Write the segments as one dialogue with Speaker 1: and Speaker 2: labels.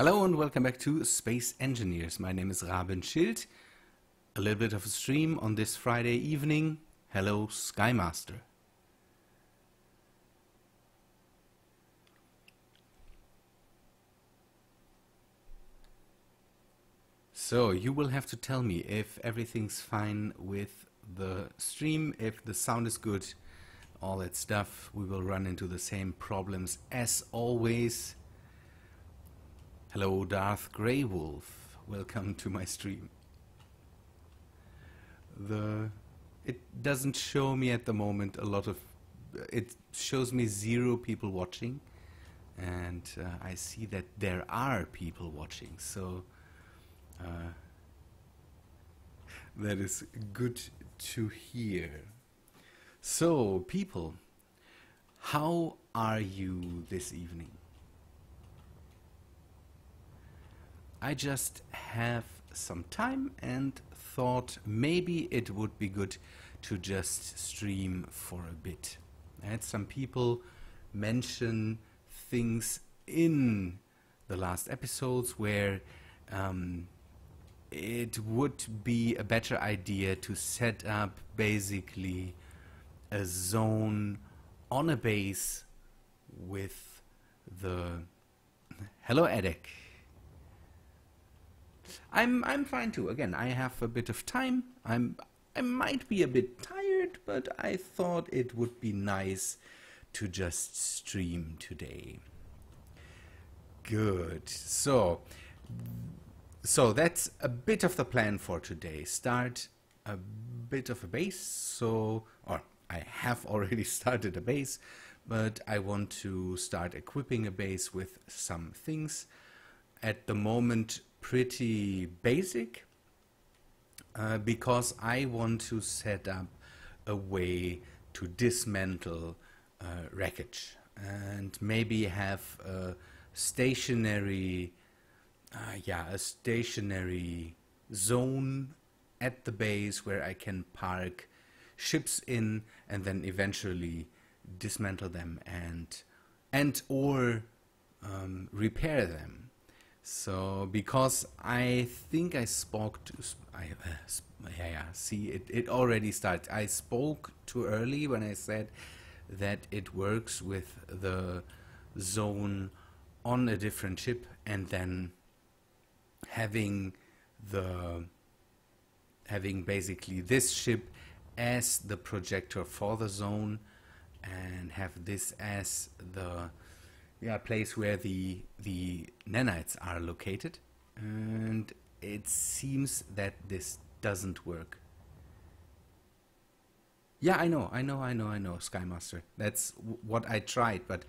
Speaker 1: Hello and welcome back to Space Engineers. My name is Rabenschild. A little bit of a stream on this Friday evening. Hello, Skymaster. So you will have to tell me if everything's fine with the stream, if the sound is good, all that stuff. We will run into the same problems as always. Hello, Darth Grey Wolf. Welcome to my stream. It doesn't show me at the moment a lot of... It shows me 0 people watching, and I see that there are people watching, so that is good to hear. So, people, how are you this evening? I just have some time and thought maybe it would be good to just stream for a bit. I had some people mention things in the last episodes where it would be a better idea to set up basically a zone on a base with the... Hello, Edek. I'm fine too. Again, I have a bit of time. I might be a bit tired, but I thought it would be nice to just stream today. Good. So that's a bit of the plan for today. Start a bit of a base. Or I have already started a base, but I want to start equipping a base with some things. At the moment, pretty basic, because I want to set up a way to dismantle wreckage and maybe have a stationary zone at the base where I can park ships in and then eventually dismantle them and or repair them. So, because I think I spoke to... see, it already started. I spoke too early when I said that it works with the zone on a different ship and then having basically this ship as the projector for the zone and have this as the place where the nanites are located, and it seems that this doesn't work. Yeah, I know, Skymaster. That's what I tried, but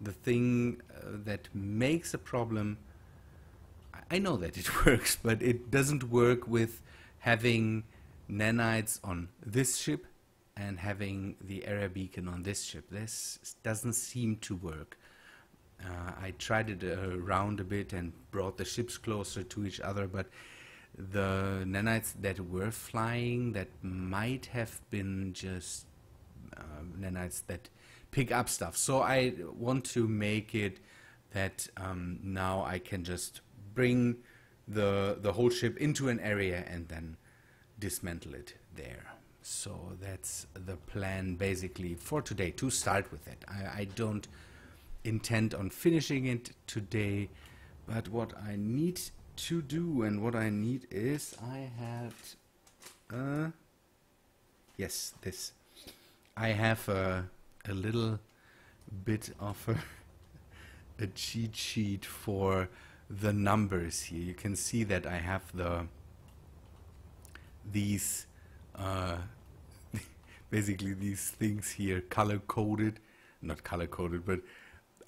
Speaker 1: the thing that makes a problem, I know that it works, but it doesn't work with having nanites on this ship and having the area beacon on this ship. This doesn't seem to work. I tried it around a bit and brought the ships closer to each other, but the nanites that were flying, that might have been just nanites that pick up stuff. So I want to make it that now I can just bring the whole ship into an area and then dismantle it there. So that's the plan basically for today, to start with it. I don't intend on finishing it today, but what I need to do and what I need is I have this. I have a little bit of a cheat sheet for the numbers here. You can see that I have these basically these things here color coded, not color coded, but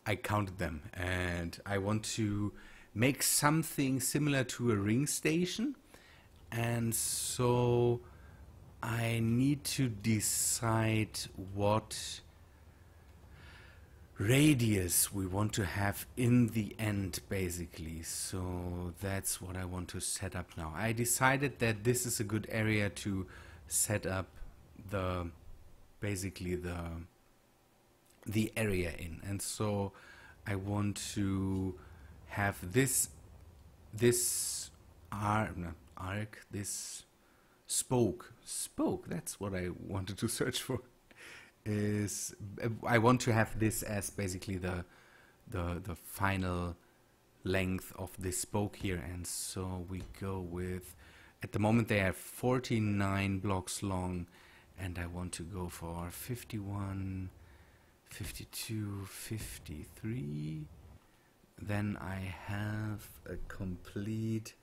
Speaker 1: I counted them, and I want to make something similar to a ring station, and so I need to decide what radius we want to have in the end, basically. So that's what I want to set up now. I decided that this is a good area to set up basically the area in, and so I want to have this this not arc, this spoke, that's what I wanted to search for, is I want to have this as basically the final length of this spoke here, and so we go with, at the moment they are 49 blocks long, and I want to go for 51, 52, 53. Then I have a complete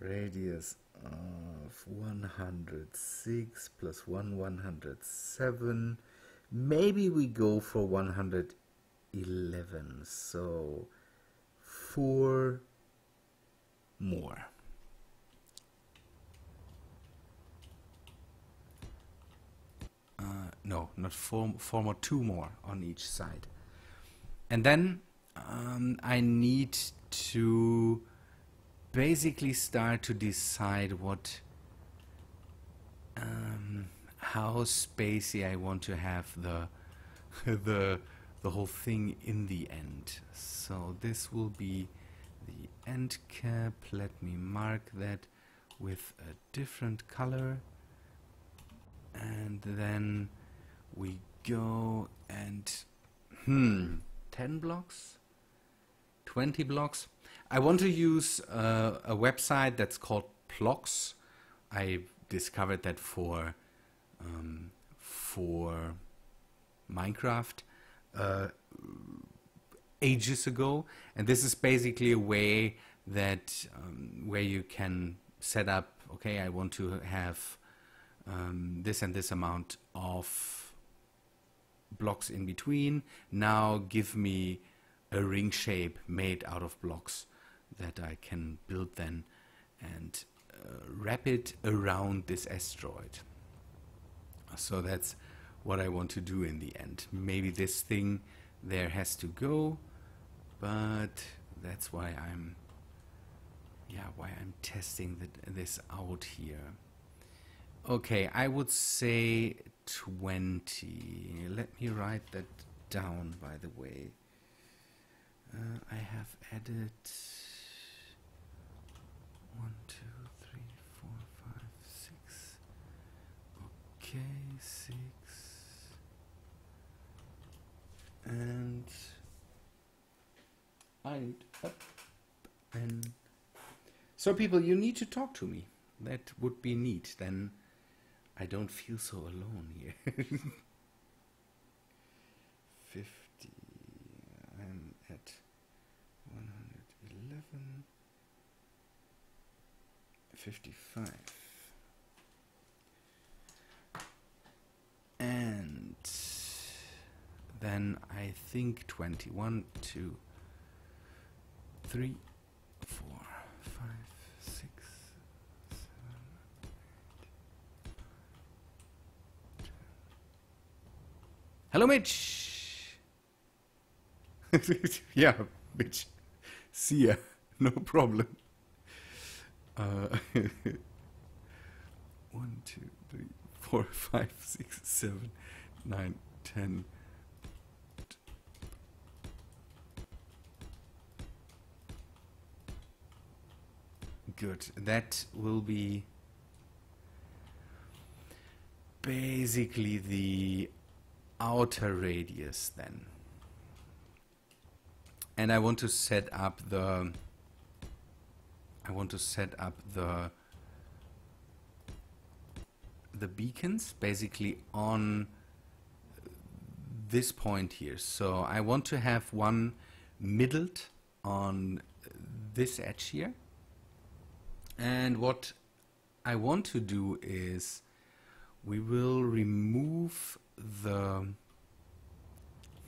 Speaker 1: radius of 106 plus 107. Maybe we go for 111, so 4 more. No, not 4 more, 2 more on each side. And then I need to basically start to decide what how spacey I want to have the the whole thing in the end. So this will be the end cap. Let me mark that with a different color, and then we go and 10 blocks, 20 blocks. I want to use a website that's called Blocks. I discovered that for Minecraft ages ago, and this is basically a way that where you can set up, okay, I want to have this and this amount of blocks in between. Now give me a ring shape made out of blocks that I can build then and wrap it around this asteroid. So that's what I want to do in the end. Maybe this thing there has to go, but that's why I'm testing this out here. Okay, I would say 20. Let me write that down, by the way. I have added 1, 2, 3, 4, 5, 6. Okay, 6. And I need up. And so people, you need to talk to me. That would be neat. Then I don't feel so alone here. 50. I'm at 111. 55. And then I think 21, 2, 3, 4, 5, 6, 7, 8. Hello, Mitch. Yeah, Mitch. See ya. No problem. 1, 2, 3, 4, 5, 6, 7, 9, 10. Good. That will be basically the outer radius then. And I want to set up the beacons basically on this point here. So I want to have one middled on this edge here. And what I want to do is we will remove the...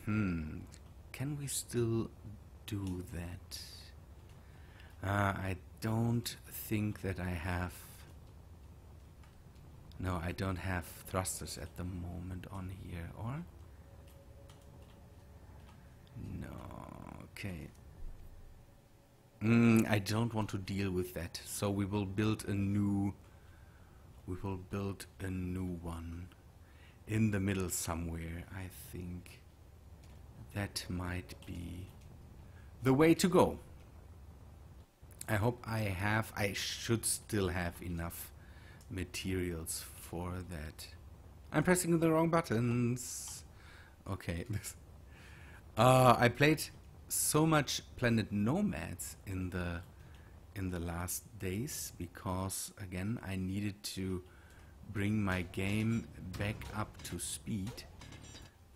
Speaker 1: Can we still do that? I don't think that I have... No, I don't have thrusters at the moment on here, or? No, okay. I don't want to deal with that, so we will build a new... one in the middle somewhere. I think that might be the way to go. I hope I should still have enough materials for that. I'm pressing the wrong buttons. Okay. I played so much Planet Nomads in the last days because again I needed to bring my game back up to speed,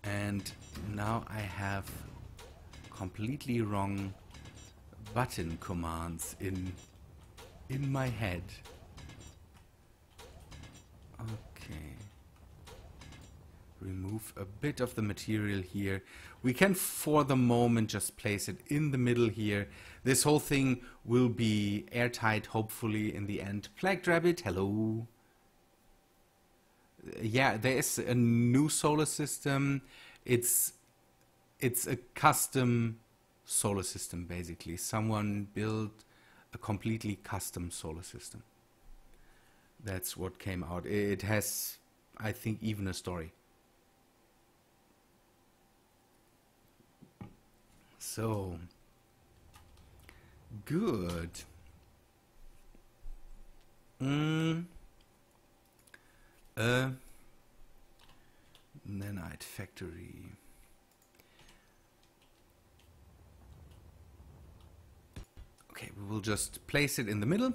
Speaker 1: and now I have completely wrong button commands in my head. Okay. Remove a bit of the material here. We can for the moment just place it in the middle here. This whole thing will be airtight hopefully in the end. Plagued Rabbit, hello. Yeah, there is a new solar system. It's a custom solar system basically. Someone built a completely custom solar system. That's what came out. It has, I think, even a story. So, good. Nanite factory. Okay, we will just place it in the middle.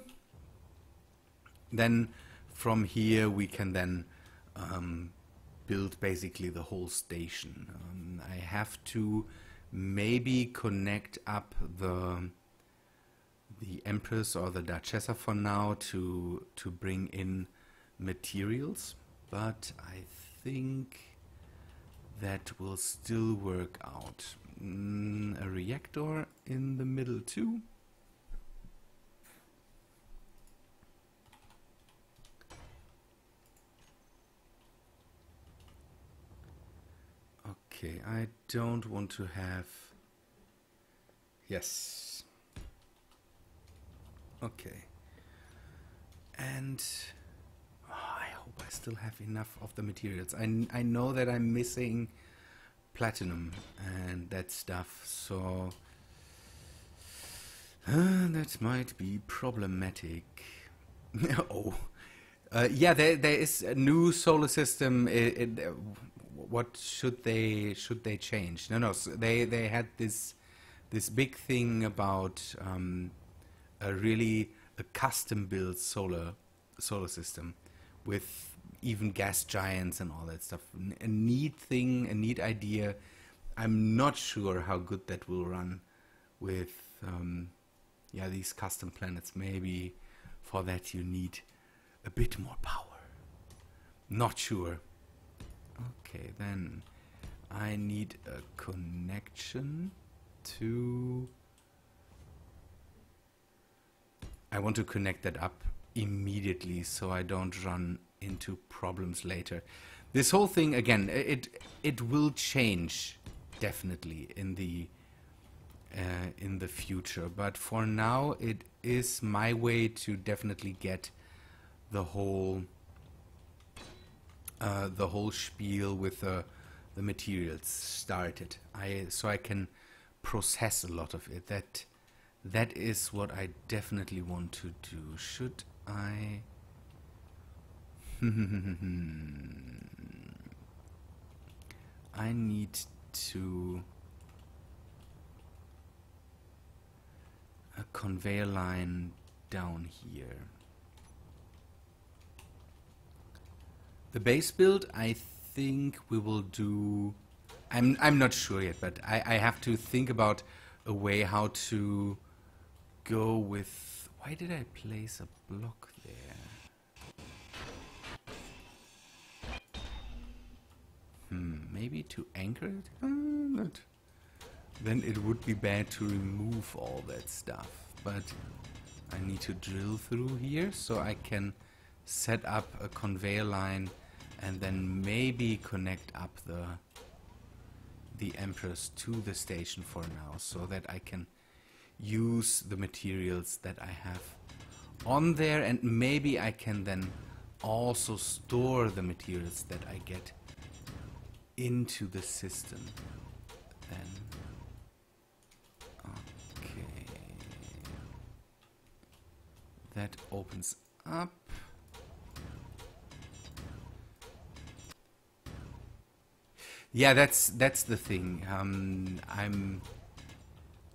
Speaker 1: Then from here we can then build basically the whole station. I have to maybe connect up the Empress or the Duchessa for now to bring in materials, but I think that will still work out. A reactor in the middle too. Okay, I don't want to have... Yes. Okay. And I hope I still have enough of the materials. I know that I'm missing platinum and that stuff, so that might be problematic. Oh. Yeah, there is a new solar system. What should they change? No, so they had this big thing about a custom built solar system with even gas giants and all that stuff. A neat thing, a neat idea. I'm not sure how good that will run with yeah, these custom planets. Maybe for that you need a bit more power. Not sure. Okay, then I need a connection to... I want to connect that up immediately so I don't run into problems later. This whole thing, again, it will change definitely in the future, but for now it is my way to definitely get the whole spiel with the materials started. So I can process a lot of it. That is what I definitely want to do. Should I? I need to a conveyor line down here. The base build, I think we will do... I'm not sure yet, but I have to think about a way how to go with... Why did I place a block there? Maybe to anchor it? Then it would be bad to remove all that stuff. But I need to drill through here so I can set up a conveyor line and then maybe connect up the Empress to the station for now, so that I can use the materials that I have on there, and maybe I can then also store the materials that I get into the system. Then okay, That opens up. Yeah, that's the thing.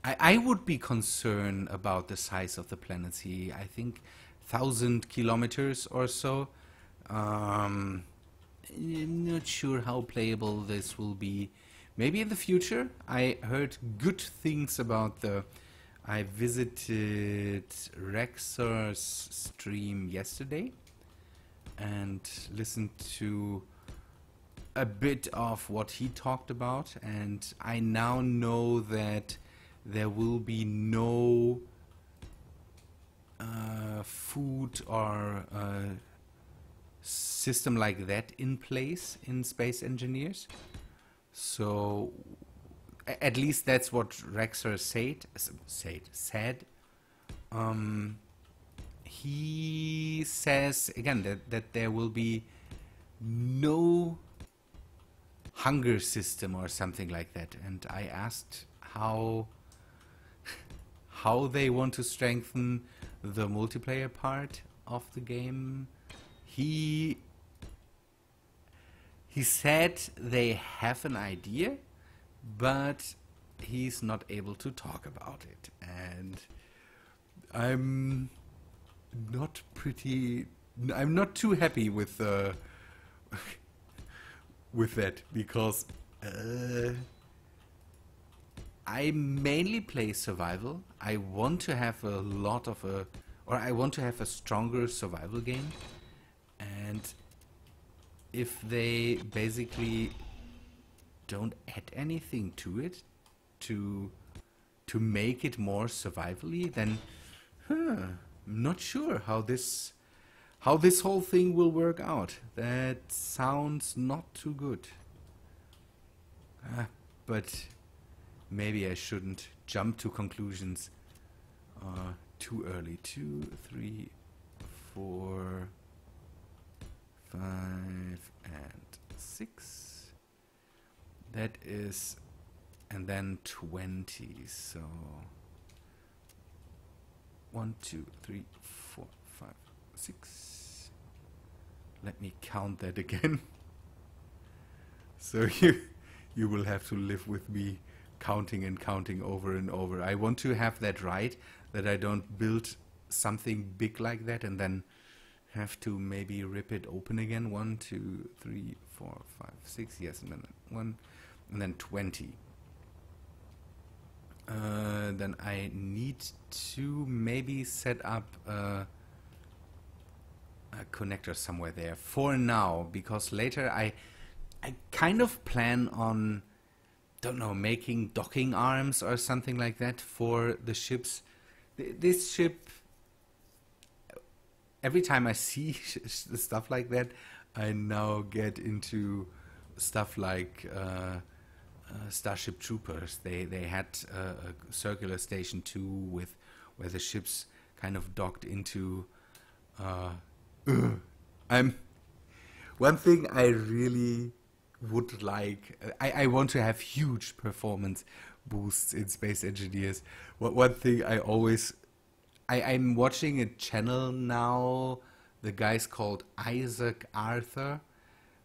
Speaker 1: I would be concerned about the size of the planet. See, I think 1,000 kilometers or so. I'm not sure how playable this will be. Maybe in the future. I heard good things about the. I visited Rexar's stream yesterday and listened to a bit of what he talked about, and I now know that there will be no food or system like that in place in Space Engineers. So at least that's what Rexar said. He says again that there will be no hunger system or something like that, and I asked how they want to strengthen the multiplayer part of the game. He said they have an idea, but he's not able to talk about it, and I'm not too happy with with that, because I mainly play survival. I want to have I want to have a stronger survival game, and if they basically don't add anything to it to make it more survivally, then I'm not sure how this whole thing will work out. That sounds not too good. But maybe I shouldn't jump to conclusions too early. 2, 3, 4, 5, and 6. That is, and then 20. So 1, 2, 3, 4, 5, 6. Let me count that again. So you will have to live with me counting and counting over and over. I want to have that right, that I don't build something big like that and then have to maybe rip it open again. 1, 2, 3, 4, 5, 6. Yes, and then 1, and then 20. Then I need to maybe set up a connector somewhere there for now, because later I kind of plan on, don't know, making docking arms or something like that for the ships. This ship, every time I see stuff like that, I now get into stuff like Starship Troopers. They had a circular station too, with where the ships kind of docked into. One thing I really would like. I want to have huge performance boosts in Space Engineers. One thing I'm watching a channel now. The guy's called Isaac Arthur.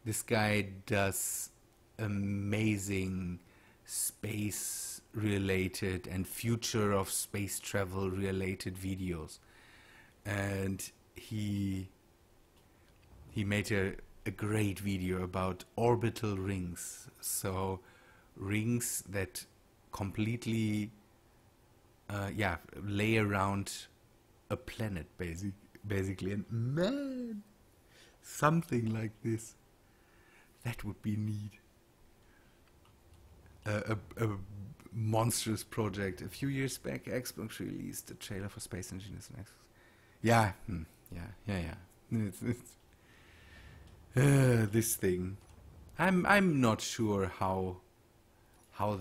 Speaker 1: This guy does amazing space related and future of space travel related videos, and he made a great video about orbital rings. So rings that completely lay around a planet basically, and man, something like this, that would be neat. A monstrous project. A few years back, Xbox released a trailer for Space Engineers on Xbox. Yeah. This thing. I'm not sure how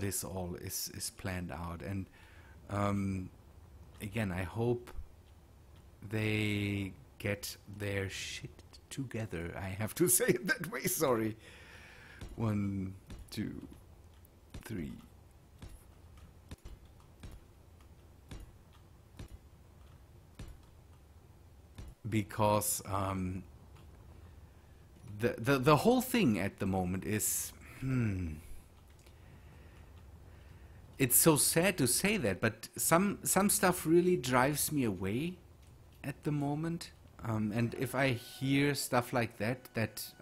Speaker 1: this all is planned out, and again, I hope they get their shit together. I have to say it that way. Sorry. 1, 2, 3. because the whole thing at the moment is it's so sad to say that, but some stuff really drives me away at the moment. And if I hear stuff like that, that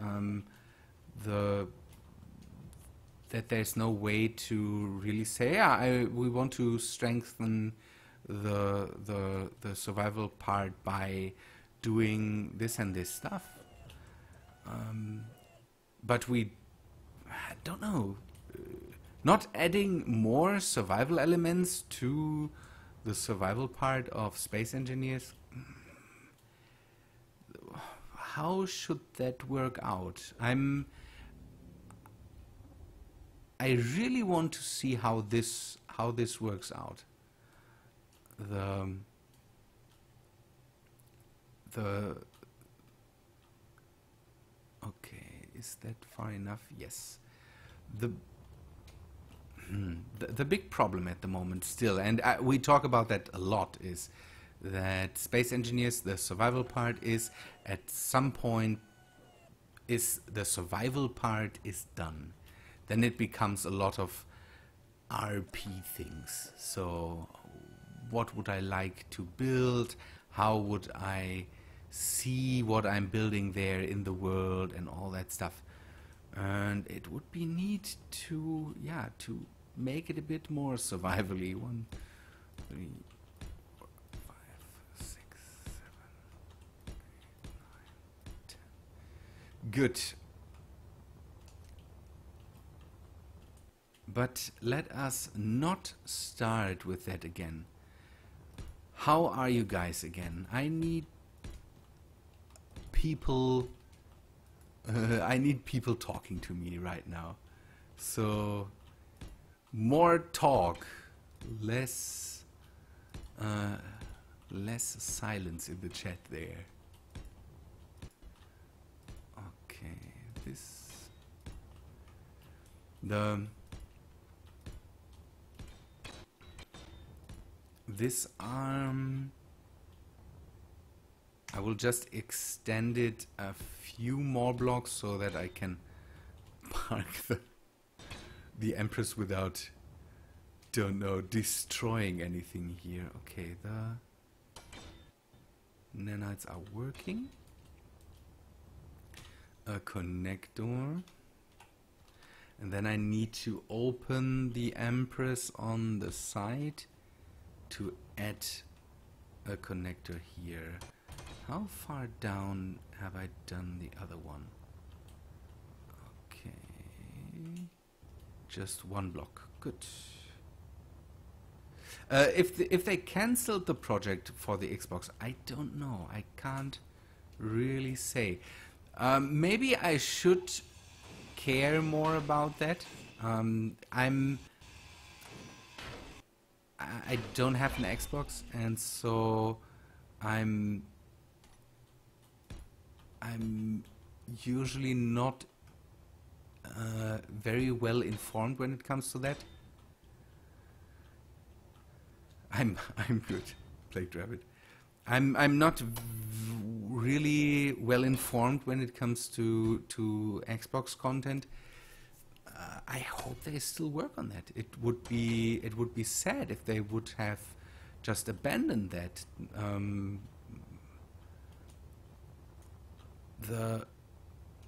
Speaker 1: there's no way to really say, yeah, we want to strengthen the survival part by doing this and this stuff. But I don't know, not adding more survival elements to the survival part of Space Engineers. How should that work out? I really want to see how this works out. Okay, is that far enough? Yes. The big problem at the moment still, and we talk about that a lot, is that Space Engineers, the survival part is, at some point, the survival part is done. Then it becomes a lot of RP things. So what would I like to build? How would I see what I'm building there in the world and all that stuff? And it would be neat to, yeah, to make it a bit more survivally. 1, 3, 4, 5, 6, 7, 8, 9, 10. Good. But let us not start with that again. How are you guys again? I need people. I need people talking to me right now. So more talk, less silence in the chat there. Okay, this arm, I will just extend it a few more blocks so that I can park the Empress without, don't know, destroying anything here. Okay, the nanites are working. A connector. And then I need to open the Empress on the side to add a connector here. How far down have I done the other one? Okay, just one block. Good. If they cancelled the project for the Xbox, I don't know. I can't really say. Maybe I should care more about that. I don't have an Xbox, and so I'm usually not very well informed when it comes to that. I'm good, Plagued Rabbit. I'm not really well informed when it comes to Xbox content. I hope they still work on that. It would be sad if they would have just abandoned that.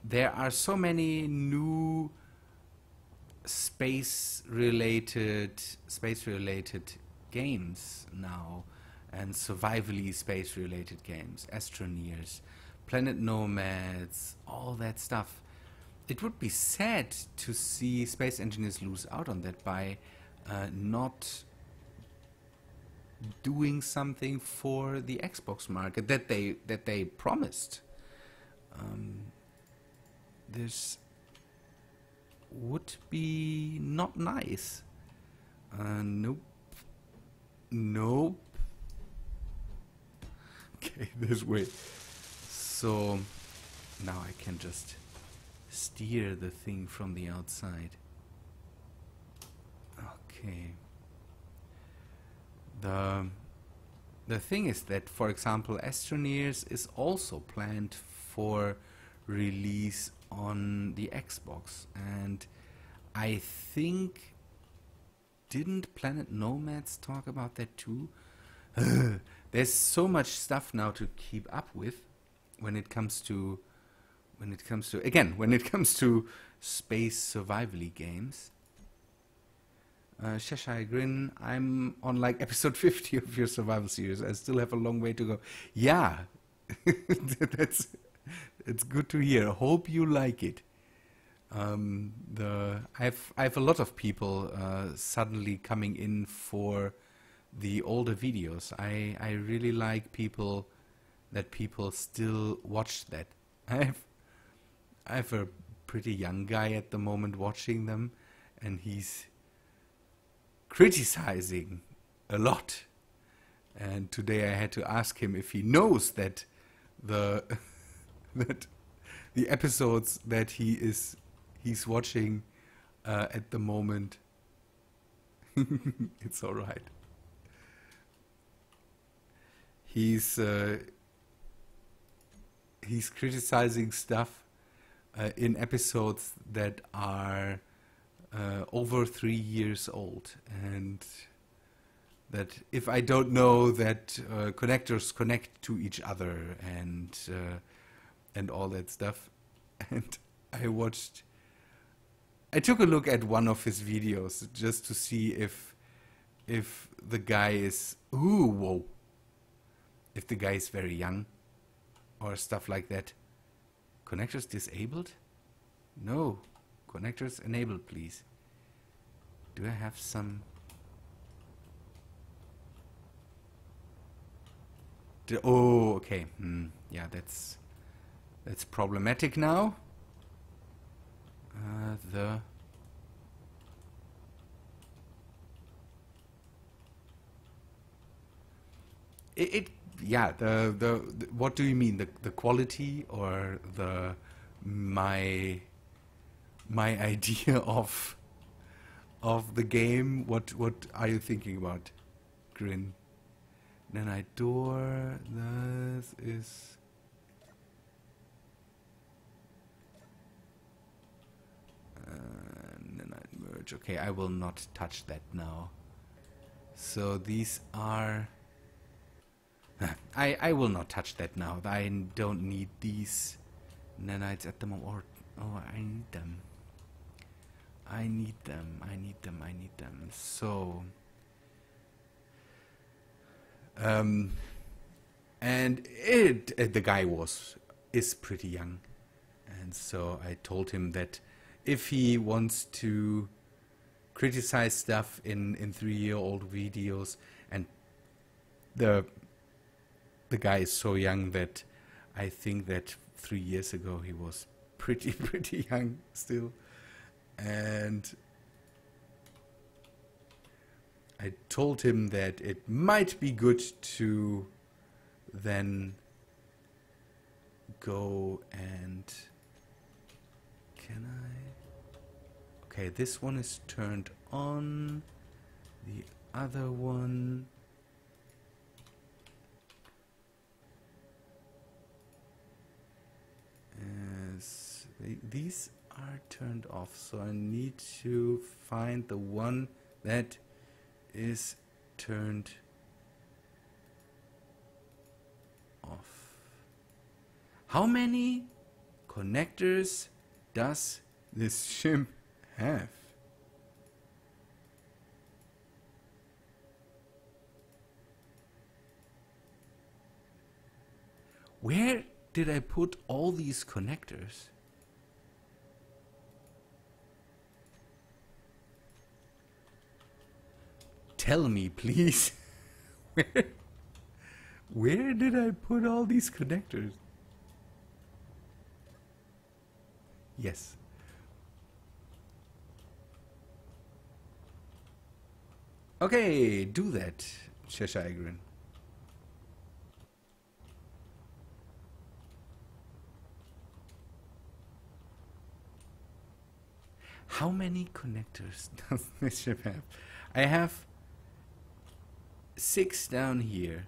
Speaker 1: There are so many new space-related games now, and survivally space-related games, Astroneers, Planet Nomads, all that stuff. It would be sad to see Space Engineers lose out on that by not doing something for the Xbox market that they promised. This would be not nice. Nope. Nope. Okay, this way. So now I can just steer the thing from the outside. Okay. the thing is that, for example, Astroneers is also planned for release on the Xbox, and I think, didn't Planet Nomads talk about that too? There's so much stuff now to keep up with when it comes to space survivally games. Cheshire Grin, I'm on like episode 50 of your survival series. I still have a long way to go. Yeah, it's good to hear. I hope you like it. I have a lot of people suddenly coming in for the older videos. I really like people still watch that. I have a pretty young guy at the moment watching them, and he's criticizing a lot. And today I had to ask him if he knows that the episodes that he's watching at the moment. It's all right. He's criticizing stuff in episodes that are over 3 years old, and that if I don't know that connectors connect to each other and all that stuff. And I took a look at one of his videos just to see if the guy is if the guy is very young or stuff like that. Connectors disabled? No. Connectors enabled, please. Do I have some... Oh, okay. Yeah, that's problematic now. Yeah, the what do you mean? The quality or my idea of the game? What are you thinking about, Grin? Then I door. This is. And then I merge. Okay, I will not touch that now. So these are. I will not touch that now. I don't need these nanites at the moment. Oh, I need them. I need them. So, and the guy is pretty young, and so I told him that if he wants to criticize stuff in 3-year-old videos, and the guy is so young that I think that 3 years ago he was pretty young still. And I told him that it might be good to then go and... Can I? Okay, this one is turned on. The other one... These are turned off, so I need to find the one that is turned off. How many connectors does this ship have? Where did I put all these connectors? Tell me, please. Where did I put all these connectors? Yes. Okay, do that, Cheshire Grin. How many connectors does this ship have? I have 6 down here.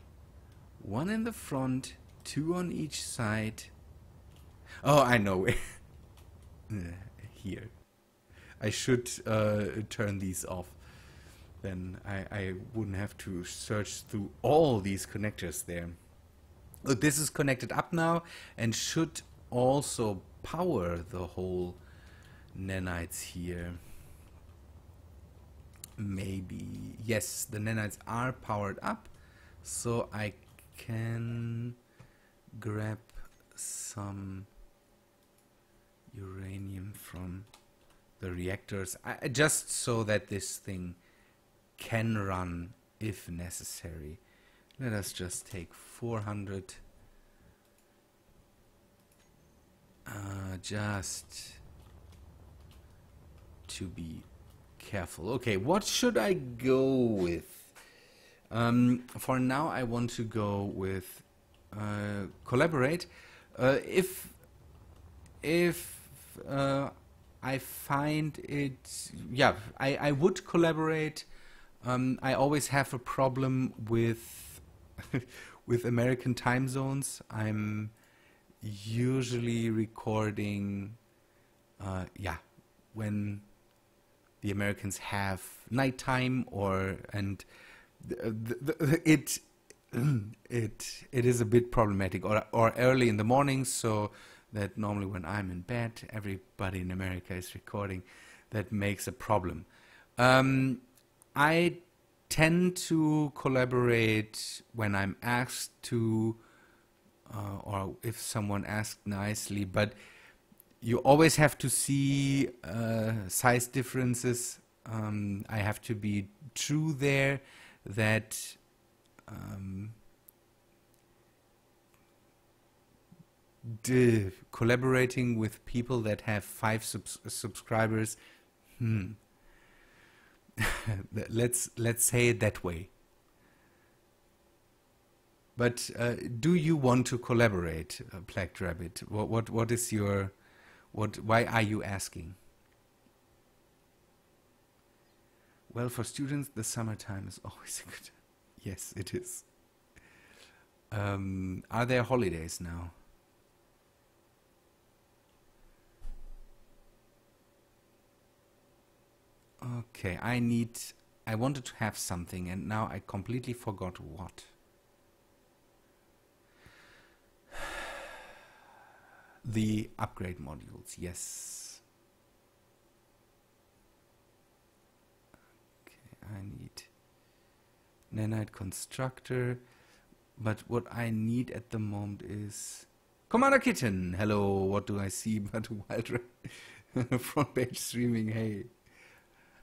Speaker 1: One in the front, two on each side. Oh, I know. Here. I should turn these off. Then I wouldn't have to search through all these connectors there. Look, this is connected up now and should also power the whole nanites here. Maybe. Yes, the nanites are powered up, so I can grab some uranium from the reactors, just so that this thing can run if necessary. Let us just take 400, just to be careful. Okay, what should I go with? For now I want to go with collaborate. If I find it, yeah, I would collaborate. I always have a problem with with American time zones. I'm usually recording, yeah, when the Americans have nighttime, it is a bit problematic, or early in the morning, so that normally when I'm in bed, everybody in America is recording. That makes a problem. I tend to collaborate when I'm asked to, or if someone asked nicely, but you always have to see size differences. I have to be true there that collaborating with people that have 5 subscribers, let's say it that way. But do you want to collaborate, Plagued Rabbit? What is your why are you asking? Well, for students, the summertime is always a good. Yes, it is. Are there holidays now? Okay, I wanted to have something and now I completely forgot what. The upgrade modules, yes. Okay, I need nanite constructor, but what I need at the moment is Commander Kitten. Hello, what do I see but wild front page streaming? Hey.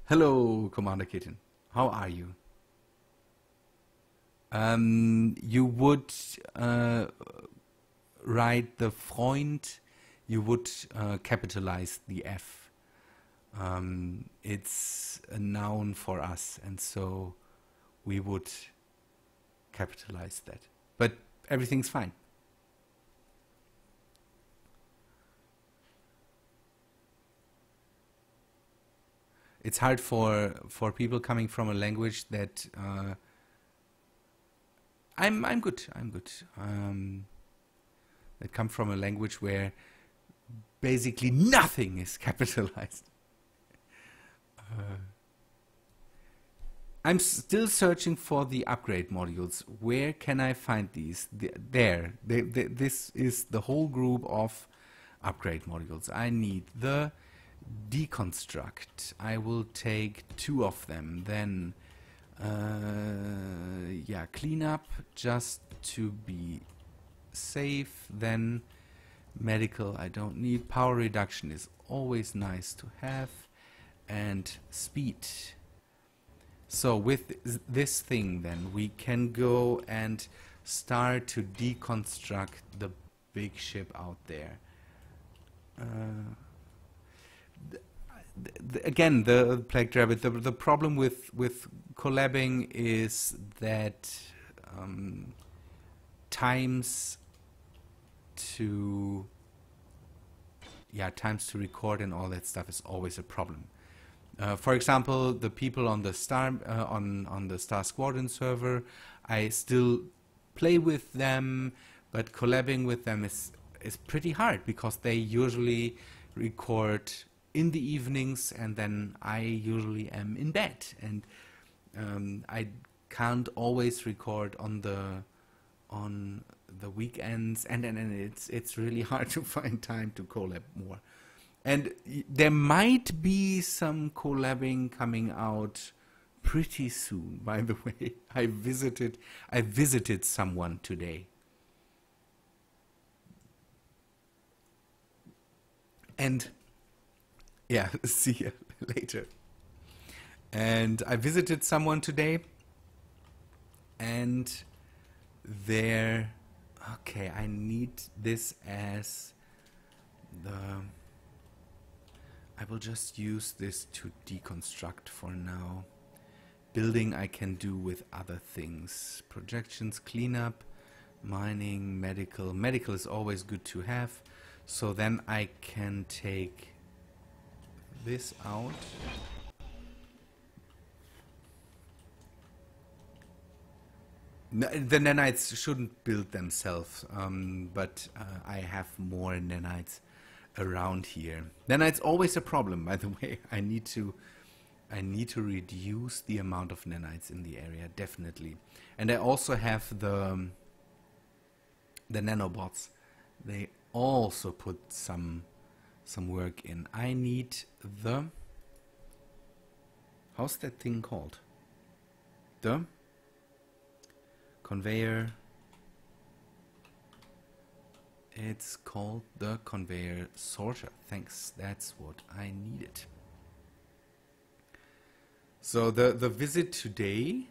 Speaker 1: Hello, Commander Kitten. How are you? You would write the Freund, you would capitalize the F. It's a noun for us, and so we would capitalize that. But everything's fine. It's hard for people coming from a language that I'm good. That come from a language where basically nothing is capitalized. I'm still searching for the upgrade modules. Where can I find these? This is the whole group of upgrade modules. I need the deconstruct. I will take 2 of them. Then yeah, clean up just to be safe. Then medical I don't need. Power reduction is always nice to have, and speed. So with this thing then we can go and start to deconstruct the big ship out there. Again, the Plagued Rabbit, the problem with collabing is that times to record and all that stuff is always a problem. For example, the people on the Star Squadron server, I still play with them, but collabing with them is pretty hard because they usually record in the evenings, and then I usually am in bed, and I can't always record on the weekends, and it's really hard to find time to collab more. And there might be some collabing coming out pretty soon. By the way, I visited someone today, and yeah, see you later. And I visited someone today, and there. Okay, I need this as the. I will just use this to deconstruct for now. Building I can do with other things. Projections, cleanup, mining, medical. Medical is always good to have. So then I can take this out. The nanites shouldn't build themselves, but I have more nanites around here. Nanites always a problem, by the way. I need to reduce the amount of nanites in the area, definitely. And I also have the nanobots. They also put some work in. I need the, how's that thing called? The conveyor. It's called the conveyor sorter. Thanks, that's what I needed. So the visit today,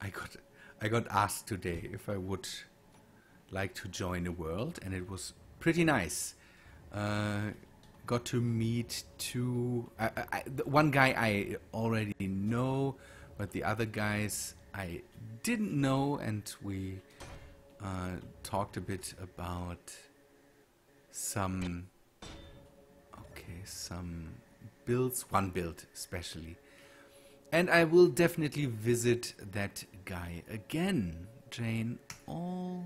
Speaker 1: I got asked today if I would like to join a world, and it was pretty nice. Got to meet two. One guy I already know, but the other guys I didn't know, and we talked a bit about some builds, one build especially. And I will definitely visit that guy again. Jane, all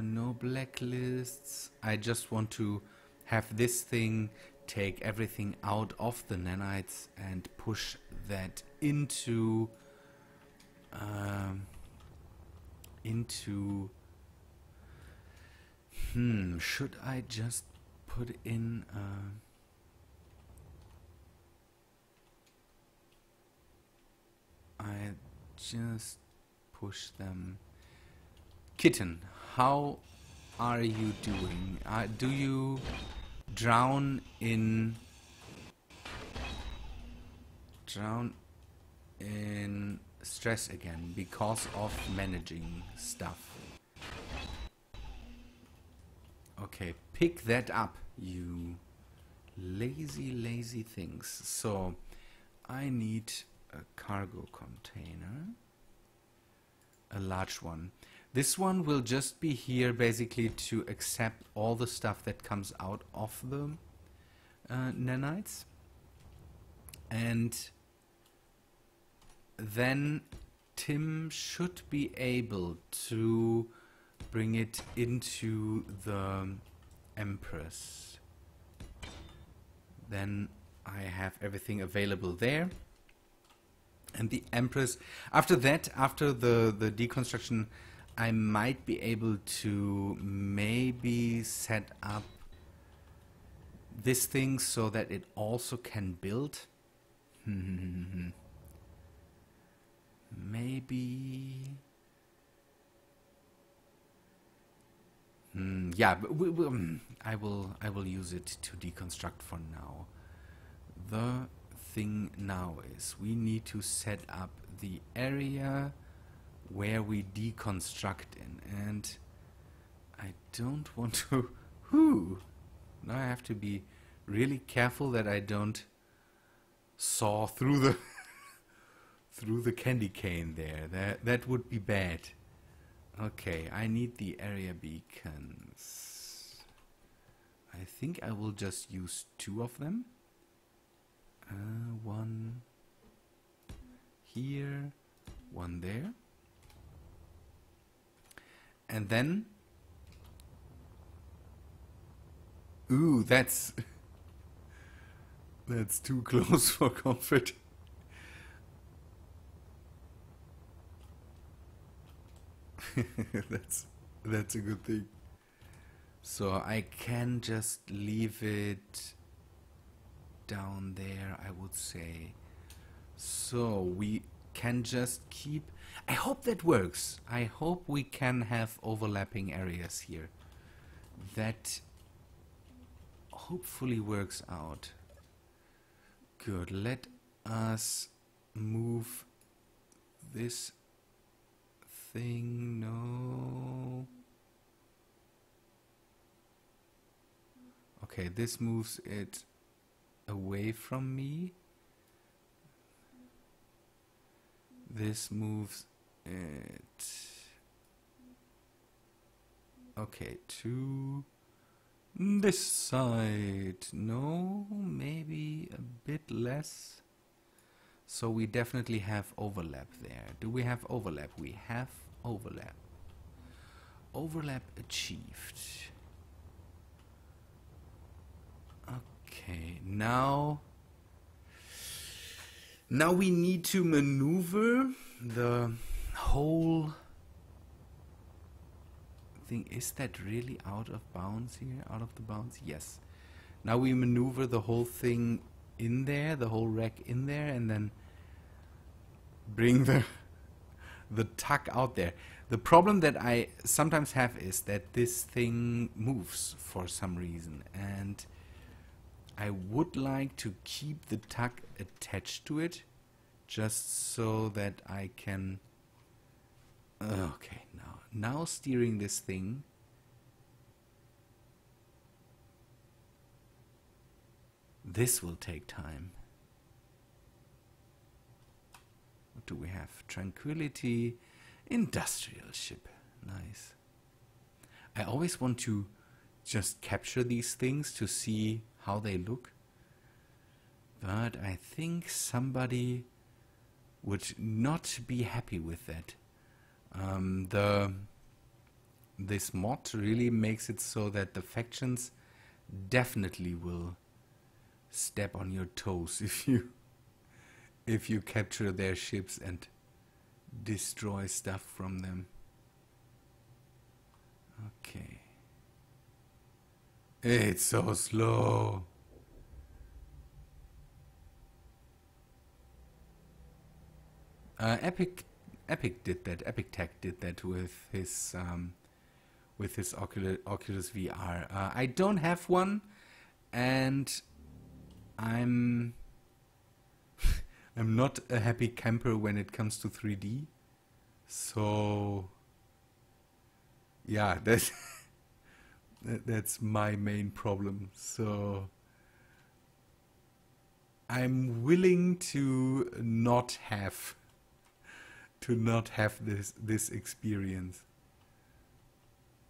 Speaker 1: no blacklists. I just want to have this thing take everything out of the nanites and push that into should I just put in I just push them. Kitten, how are you doing? Do you drown in stress again because of managing stuff? Okay, pick that up, you lazy things. So I need a cargo container, a large one. This one will just be here basically to accept all the stuff that comes out of the nanites, and then Tim should be able to bring it into the Empress. Then I have everything available there. And the Empress, after that, after the deconstruction, I might be able to maybe set up this thing so that it also can build. Maybe. Yeah, but I will use it to deconstruct for now. The thing now is we need to set up the area where we deconstruct in, and I don't want to. Now I have to be really careful that I don't saw through the through the candy cane there. That would be bad. Okay, I need the area beacons. I think I will just use 2 of them. One here, one there. And then... Ooh, that's too close for comfort. That's a good thing. So I can just leave it down there, I would say. So we can just keep... I hope that works. I hope we can have overlapping areas here. That hopefully works out. Good. Let us move this thing. No. Okay, this moves it away from me. This moves it... Okay, to this side. No, maybe a bit less. So we definitely have overlap there. Do we have overlap? We have overlap. Overlap achieved. Okay, now we need to maneuver the whole thing. Is that really out of bounds here? Out of the bounds? Yes. Now we maneuver the whole thing in there, the whole rack in there, and then bring the tuck out there. The problem that I sometimes have is that this thing moves for some reason, and I would like to keep the tuck attached to it, just so that I can... Okay, now steering this thing. This will take time. What do we have? Tranquility, industrial ship. Nice. I always want to just capture these things to see how they look, but I think somebody would not be happy with that. This mod really makes it so that the factions definitely will step on your toes if you capture their ships and destroy stuff from them. Okay. It's so slow. Epic did that. Epic Tech did that with his Oculus VR. I don't have one, and I'm not a happy camper when it comes to 3D. So yeah, that's my main problem. So I'm willing to not have this experience.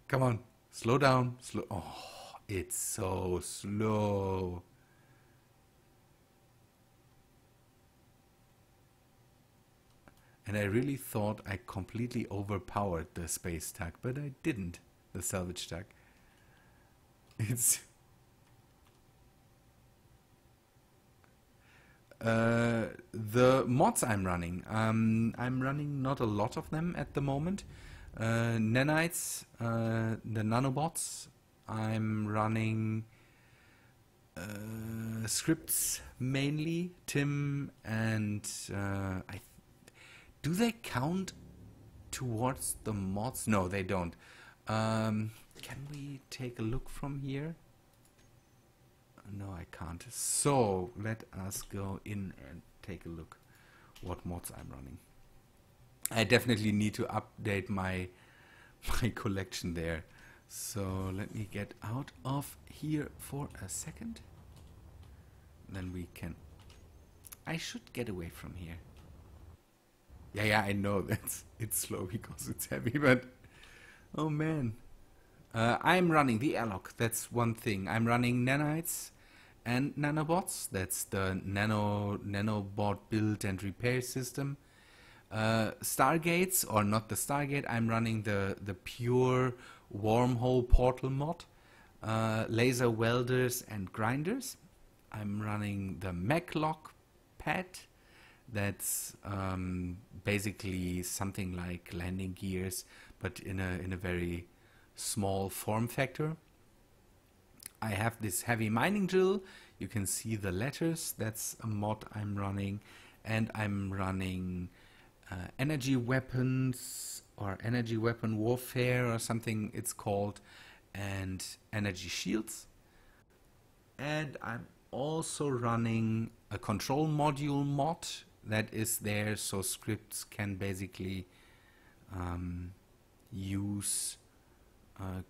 Speaker 1: Come on, slow down, slow. Oh, it's so slow. And I really thought I completely overpowered the space tug, but I didn't. The salvage tug. It's the mods I'm running. I'm running not a lot of them at the moment. Nanites, the nanobots. I'm running scripts mainly. Tim and do they count towards the mods? No, they don't. Can we take a look from here? No, I can't. So let us go in and take a look what mods I'm running. I definitely need to update my collection there. So let me get out of here for a second. Then we can... I should get away from here. Yeah, I know it's slow because it's heavy, but oh man. I'm running the airlock, that's one thing. I'm running nanites and nanobots. That's the nanobot build and repair system. Stargates, or not the Stargate, I'm running the pure wormhole portal mod, laser welders and grinders. I'm running the Maclock pad. That's basically something like landing gears, but in a very small form factor. I have this heavy mining drill. You can see the letters. That's a mod I'm running, and I'm running energy weapons, or energy weapon warfare, or something it's called, and energy shields. And I'm also running a control module mod that is there, so scripts can basically use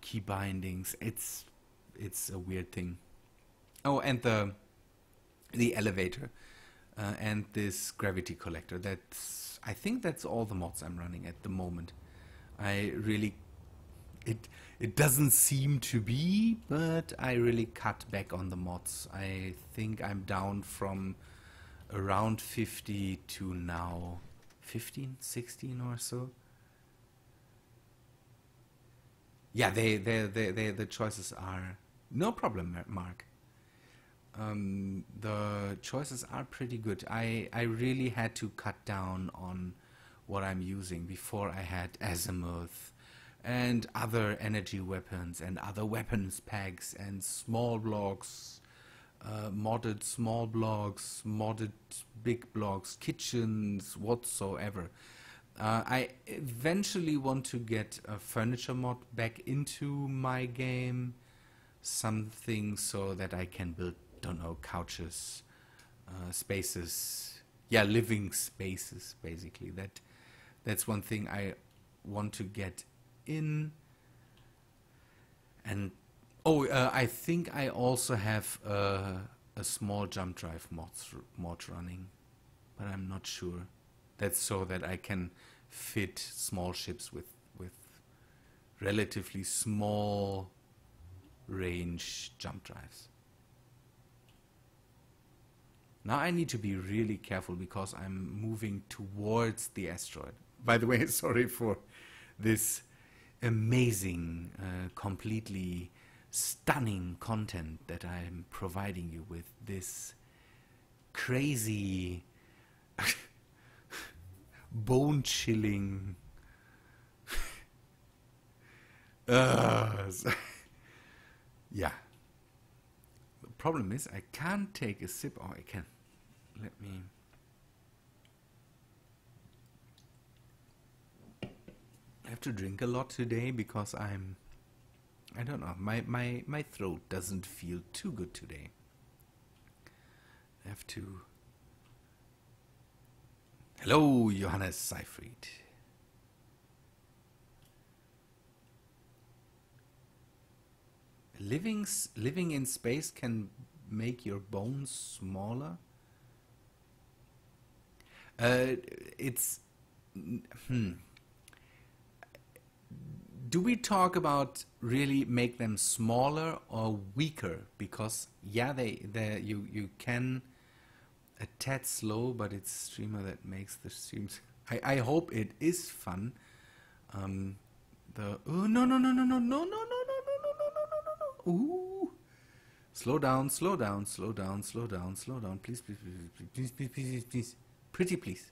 Speaker 1: key bindings. It's a weird thing. Oh, and the elevator and this gravity collector. I think that's all the mods I'm running at the moment. It doesn't seem to be, but I really cut back on the mods. I think I'm down from around 50 to now 15, 16 or so. Yeah, the choices are no problem, Mark. The choices are pretty good. I really had to cut down on what I'm using. Before I had azimuth and other energy weapons and other weapons packs and small blocks, modded small blocks, modded big blocks, kitchens, whatsoever. I eventually want to get a furniture mod back into my game, something so that I can build, don't know, couches, spaces, yeah, living spaces, basically. That's one thing I want to get in. And I think I also have a small jump drive mod running, but I'm not sure. That's so that I can fit small ships with relatively small range jump drives. Now I need to be really careful because I'm moving towards the asteroid. By the way, sorry for this amazing, completely stunning content that I'm providing you with. This crazy, bone-chilling yeah. The problem is I can't take a sip. Oh, I can. Let me. I have to drink a lot today because I don't know, my throat doesn't feel too good today. I have to. Hello, Johannes Seifried. Living in space can make your bones smaller. Do we talk about really make them smaller or weaker? Because yeah, you can a tad slow, but it's streamer that makes the streams. I hope it is fun. No. Ooh. Slow down, please. Pretty please.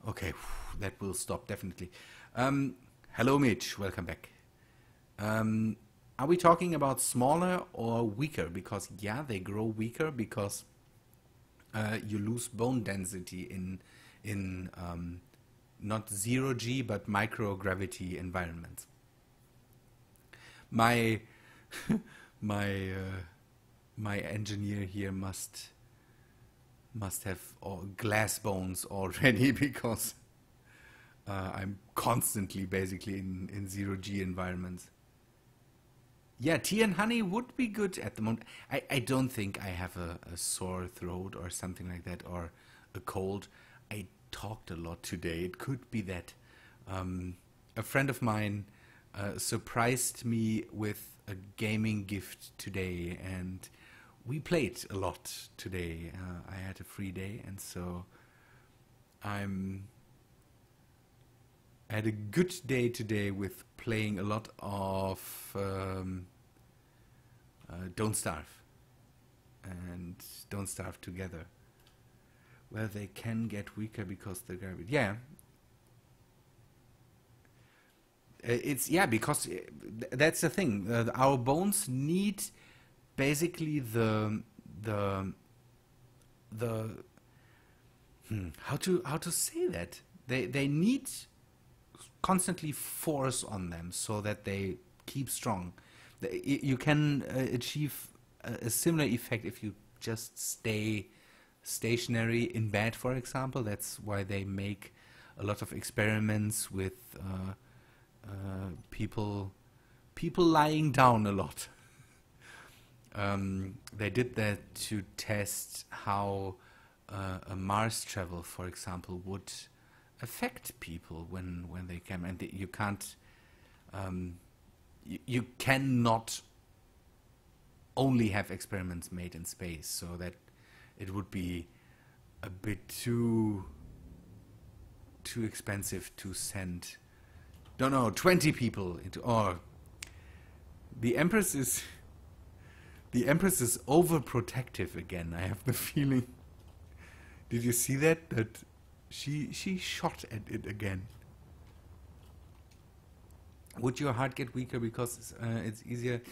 Speaker 1: Okay, that will stop definitely. Hello Mitch, welcome back. Are we talking about smaller or weaker? Because yeah, they grow weaker because you lose bone density in not 0G but microgravity environments. My engineer here must have glass bones already because I'm constantly basically in 0G environments. Yeah, tea and honey would be good at the moment. I don't think I have a sore throat or something like that, or a cold. I talked a lot today. It could be that. A friend of mine surprised me with a gaming gift today, and we played a lot today. I had a free day, and so I had a good day today with playing a lot of Don't Starve and Don't Starve Together. Well, they can get weaker because the gravity. Yeah. Because that's the thing. Our bones need basically the how to say that, they need constantly force on them so that they keep strong. You can achieve a similar effect if you just stay stationary in bed, for example. That's why they make a lot of experiments with people lying down a lot. They did that to test how a Mars travel, for example, would affect people when they came. And you can't, you cannot only have experiments made in space, so that it would be a bit too expensive to send, don't know, 20 people into. Or the Empress is overprotective again. I have the feeling. Did you see that? That she shot at it again. Would your heart get weaker because it's easier?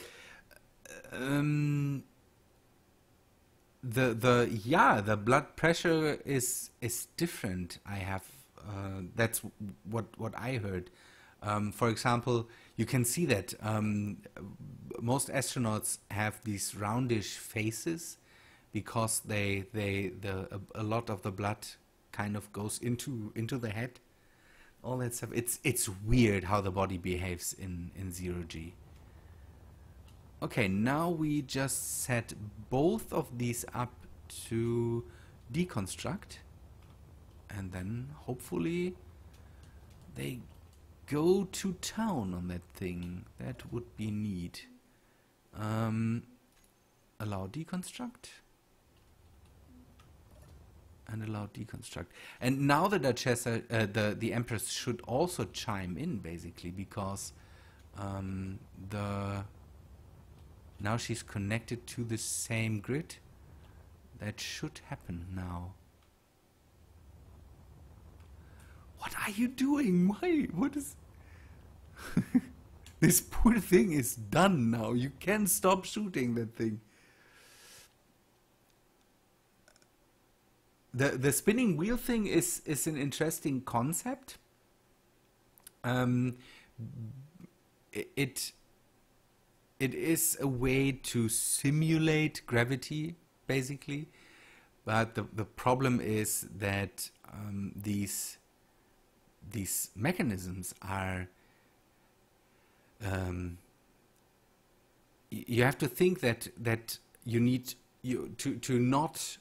Speaker 1: The blood pressure is different. I have that's what I heard. For example, you can see that most astronauts have these roundish faces because a lot of the blood kind of goes into the head. All that stuff. It's weird how the body behaves in 0G. Okay, now we just set both of these up to deconstruct, and then hopefully they go to town on that thing. That would be neat. Allow deconstruct. And allow deconstruct. And now the Duchessa, the Empress should also chime in, basically, because now she's connected to the same grid. That should happen now. What are you doing? Why? What is... This poor thing is done now. You can't stop shooting that thing. The spinning wheel thing is an interesting concept. It is a way to simulate gravity, basically, but the problem is that these mechanisms are you have to think that you need to not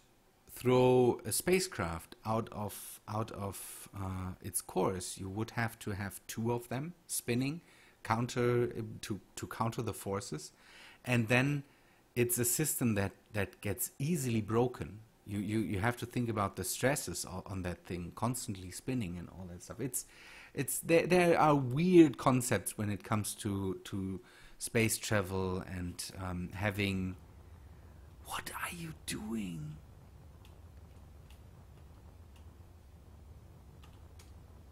Speaker 1: throw a spacecraft out of its course. You would have to have two of them spinning to counter the forces, and then it's a system that gets easily broken. You have to think about the stresses on that thing constantly spinning and all that stuff. There are weird concepts when it comes to space travel and having. What are you doing?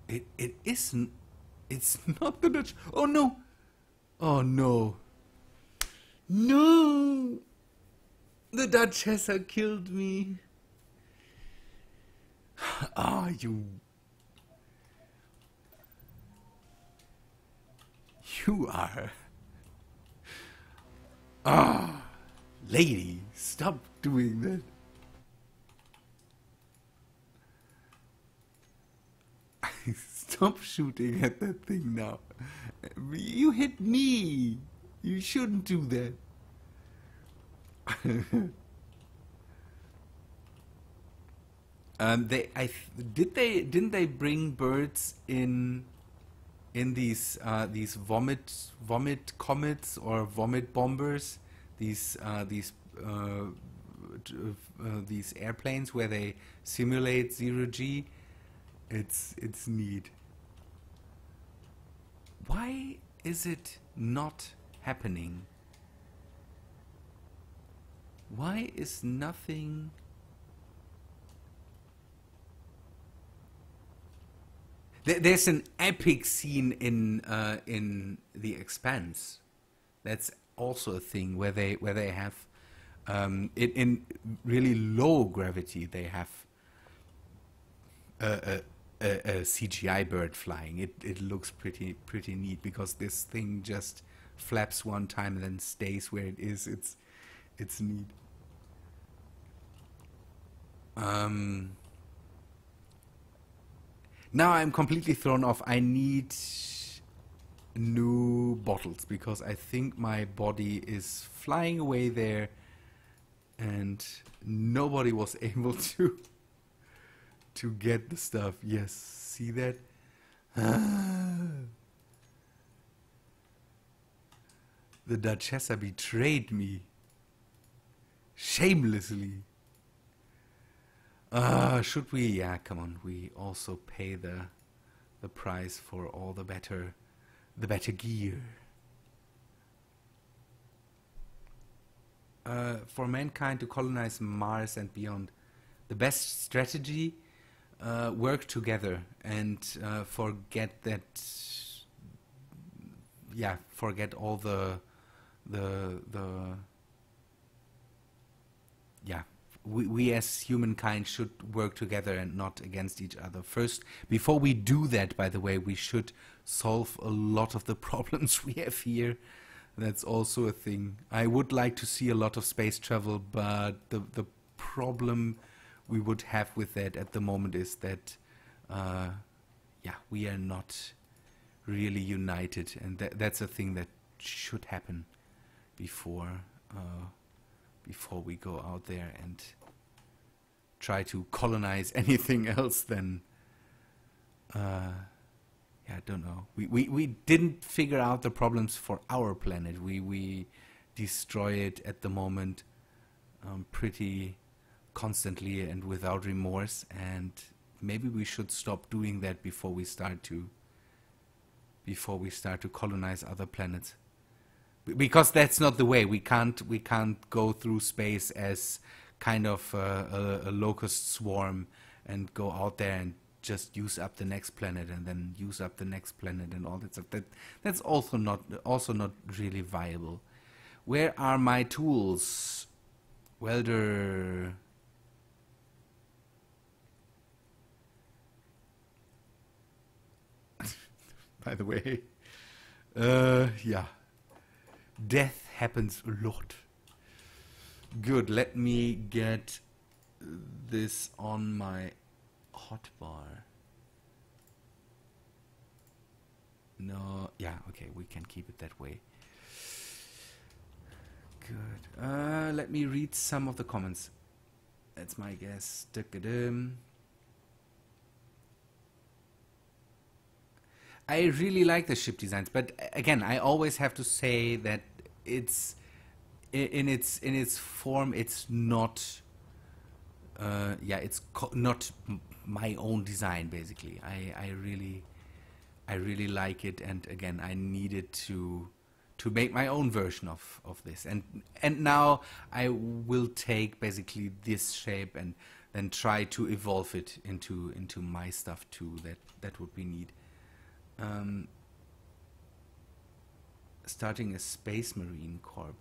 Speaker 1: It isn't. It's not the Dutch. Oh no! Oh no! No! The Duchessa killed me. Ah, you are. Ah, lady, stop doing that. Stop shooting at that thing now. You hit me. You shouldn't do that. Didn't they bring birds in these vomit comets or vomit bombers? These these airplanes where they simulate zero G. It's neat. Why is it not happening? Why is nothing? There's an epic scene in The Expanse. That's also a thing where they have it in really low gravity. They have a CGI bird flying. It looks pretty neat because this thing just flaps one time and then stays where it is. It's neat. Now I'm completely thrown off. I need new bottles because I think my body is flying away there and nobody was able to get the stuff. Yes, see that? The Duchessa betrayed me shamelessly. Should we? Yeah, come on. We also pay the price for all the better gear. For mankind to colonize Mars and beyond, the best strategy: work together and forget that. Yeah, forget all the yeah. We as humankind should work together and not against each other. First, before we do that, by the way, we should solve a lot of the problems we have here. That's also a thing. I would like to see a lot of space travel, but the problem we would have with that at the moment is that, yeah, we are not really united, and that's a thing that should happen before we go out there and try to colonize anything else than yeah, I don't know. We didn't figure out the problems for our planet. We destroy it at the moment pretty constantly and without remorse, and maybe we should stop doing that before we start to colonize other planets. Because that's not the way. We can't go through space as kind of a locust swarm and go out there and just use up the next planet and then use up the next planet and all that stuff. That's also not really viable. Where are my tools? Welder. By the way, yeah. Death happens a lot. Good, let me get this on my hotbar. No, yeah, okay, we can keep it that way. Good. Let me read some of the comments. That's my guess. I really like the ship designs, but again, I always have to say that it's in its form. It's not. Yeah, it's not my own design. Basically, I really like it, and again, I needed to make my own version of this, and now I will take basically this shape and then try to evolve it into my stuff too. That would be neat. Starting a space marine corps.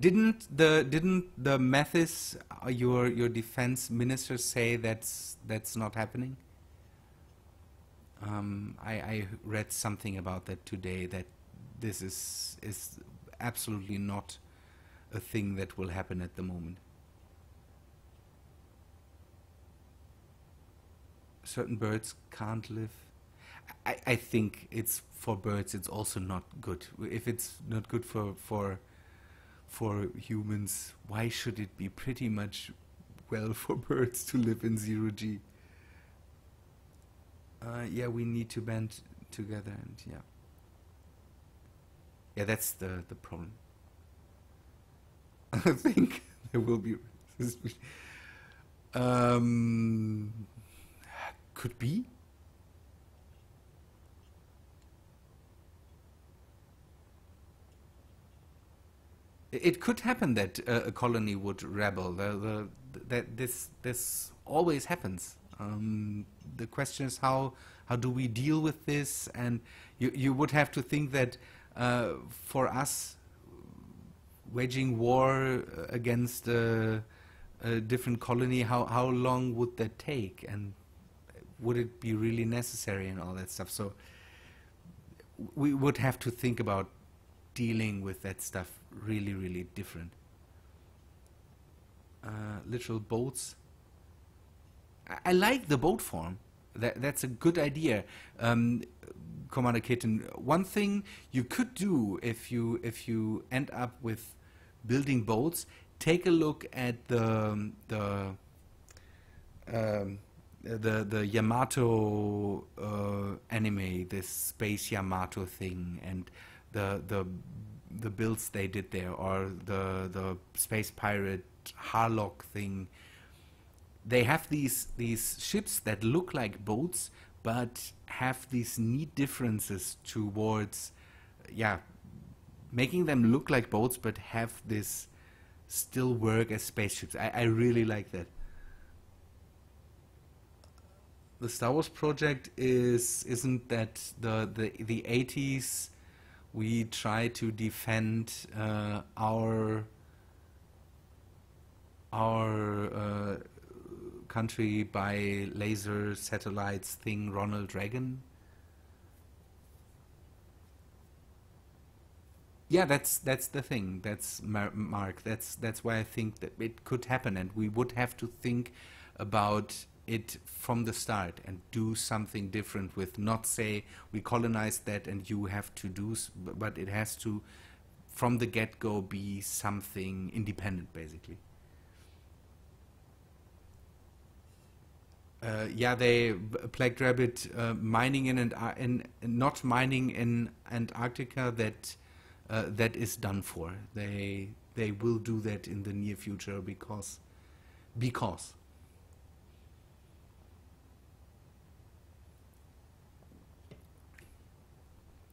Speaker 1: Didn't the Mathis, your defense minister, say that's not happening? I read something about that today, that this is absolutely not a thing that will happen at the moment. Certain birds can't live. I think it's for birds. It's also not good. If it's not good for humans, why should it be pretty much well for birds to live in zero G? Yeah, we need to band together, and yeah, that's the problem. I think there will be. um, could be. It could happen that a colony would rebel. That this always happens. The question is how do we deal with this? And you would have to think that for us waging war against a different colony, how long would that take, and would it be really necessary and all that stuff? So we would have to think about dealing with that stuff really, really different. Literal boats. I like the boat form. That's a good idea. Commander Kitten, one thing you could do if you end up with building boats, take a look at the Yamato anime, this space Yamato thing, and the builds they did there, or the space pirate Harlock thing. They have these ships that look like boats, but have these neat differences towards, yeah, making them look like boats, but have this still work as spaceships. I really like that. The Star Wars project isn't that the 80s we try to defend our country by laser satellites thing, Ronald Reagan? Yeah, that's the thing. That's Mark. That's why I think that it could happen, and we would have to think about it from the start and do something different with, not say we colonized that and you have to do, but it has to from the get-go be something independent, basically. Yeah, they Plagued Rabbit mining in not mining in Antarctica. That is done for. They will do that in the near future because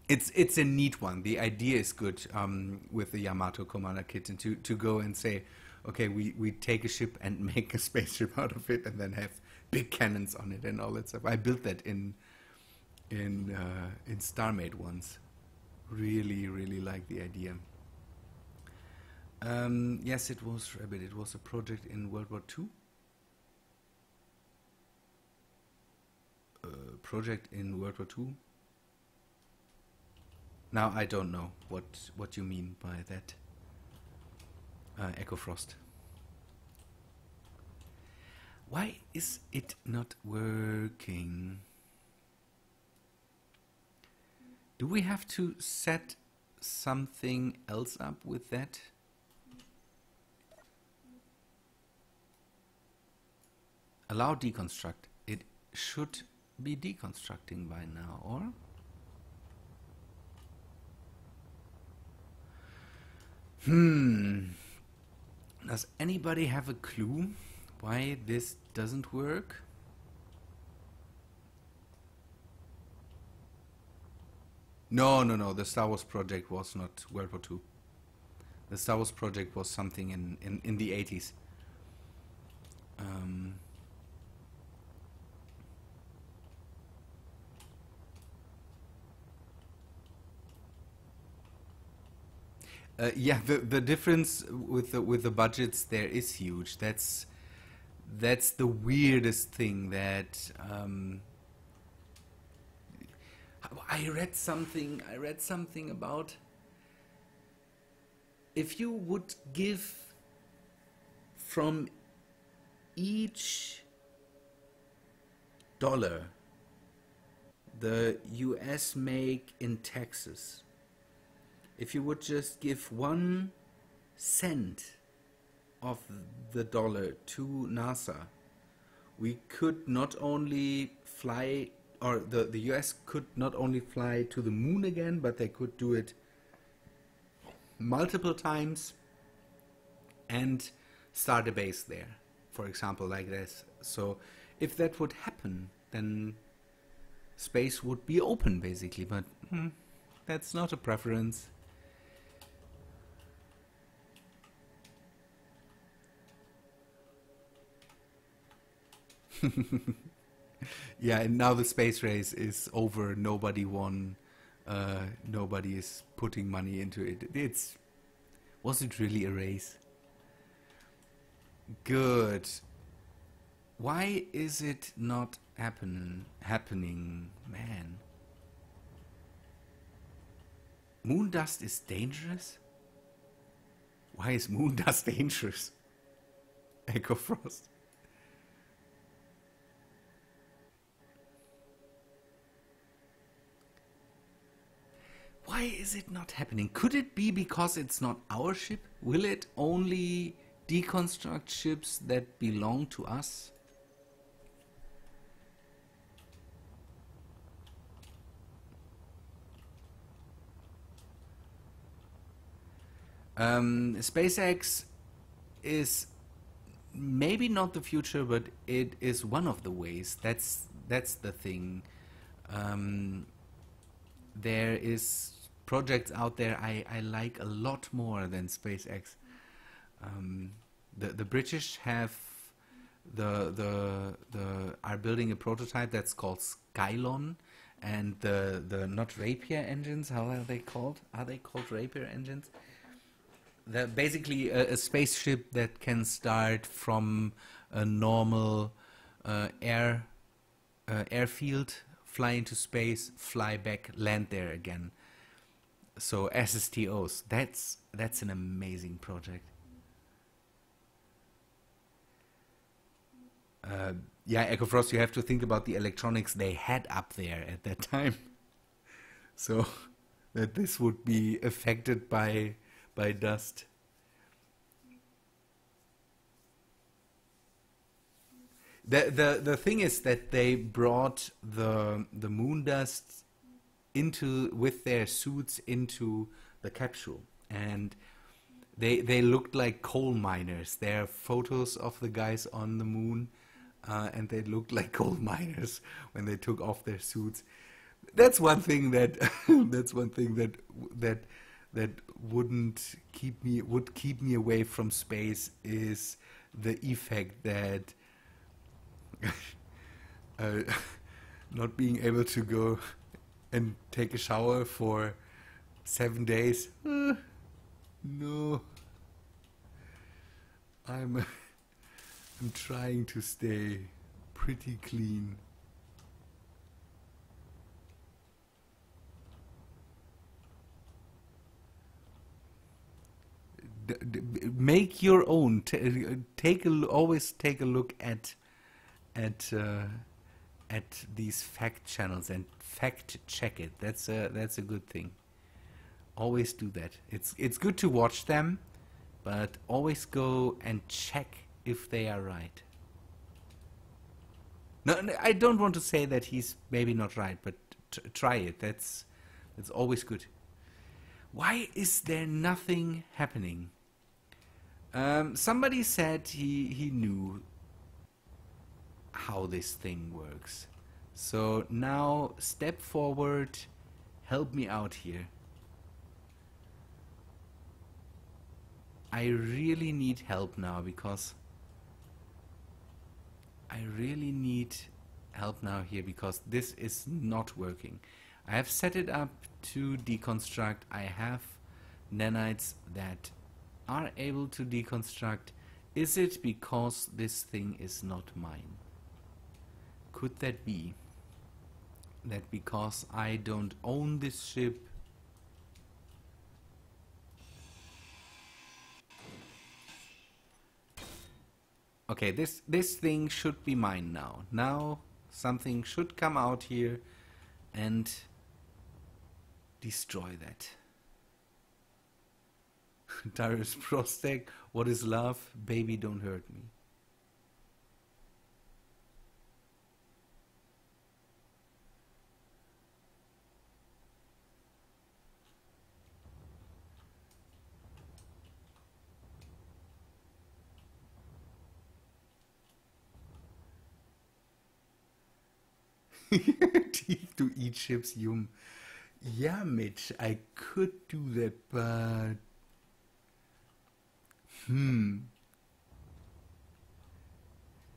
Speaker 1: it's a neat one. The idea is good with the Yamato Commander Kitten to go and say, okay, we take a ship and make a spaceship out of it, and then have big cannons on it and all that stuff. I built that in Starmade once. Really, really like the idea. Yes, it was Rabbit. It was a project in World War II. Project in World War II. Now I don't know what you mean by that. Echo Frost. Why is it not working? Do we have to set something else up with that? Allow deconstruct. It should be deconstructing by now, or? Does anybody have a clue why this doesn't work? No. The Star Wars project was not World War II. The Star Wars project was something in the 80s. Yeah, the difference with the budgets there is huge. That's the weirdest thing that I read something about, if you would give from each dollar the US make in taxes, if you would just give 1 cent of the dollar to NASA, we could not only fly, or the US could not only fly to the moon again, but they could do it multiple times and start a base there, for example, like this. So if that would happen, then space would be open basically, but that's not a preference. Yeah, and now the space race is over. Nobody won. Nobody is putting money into it. Was it really a race? Good. Why is it not happening? Man. Moon dust is dangerous? Why is moon dust dangerous? Echo Frost. Why is it not happening? Could it be because it's not our ship? Will it only deconstruct ships that belong to us? SpaceX is maybe not the future, but it is one of the ways. That's the thing. There is projects out there I like a lot more than SpaceX. The British have are building a prototype that's called Skylon, and the not Rapier engines. How are they called? Are they called Rapier engines? They're basically a spaceship that can start from a normal airfield, fly into space, fly back, land there again. So SSTOs. That's an amazing project. Yeah, Echo Frost, you have to think about the electronics they had up there at that time. So that this would be affected by dust. The thing is that they brought the moon dust into with their suits into the capsule, and they looked like coal miners. There are photos of the guys on the moon, and they looked like coal miners when they took off their suits. That's one thing that that would keep me away from space, is the effect that not being able to go and take a shower for 7 days. No, I'm trying to stay pretty clean. Make your own. Always take a look at these fact channels and fact check it. That's a good thing. Always do that. It's good to watch them, but always go and check if they are right. No, I don't want to say that he's maybe not right, but try it. That's always good. Why is there nothing happening? Somebody said he knew how this thing works. So now step forward, help me out here. I really need help now, because this is not working. I have set it up to deconstruct. I have nanites that are able to deconstruct. Is it because this thing is not mine? Could that be that because I don't own this ship, okay, this thing should be mine now. Now something should come out here and destroy that. Darius Prostek, what is love? Baby, don't hurt me. Teeth to eat ships, you. Yeah, Mitch, I could do that, but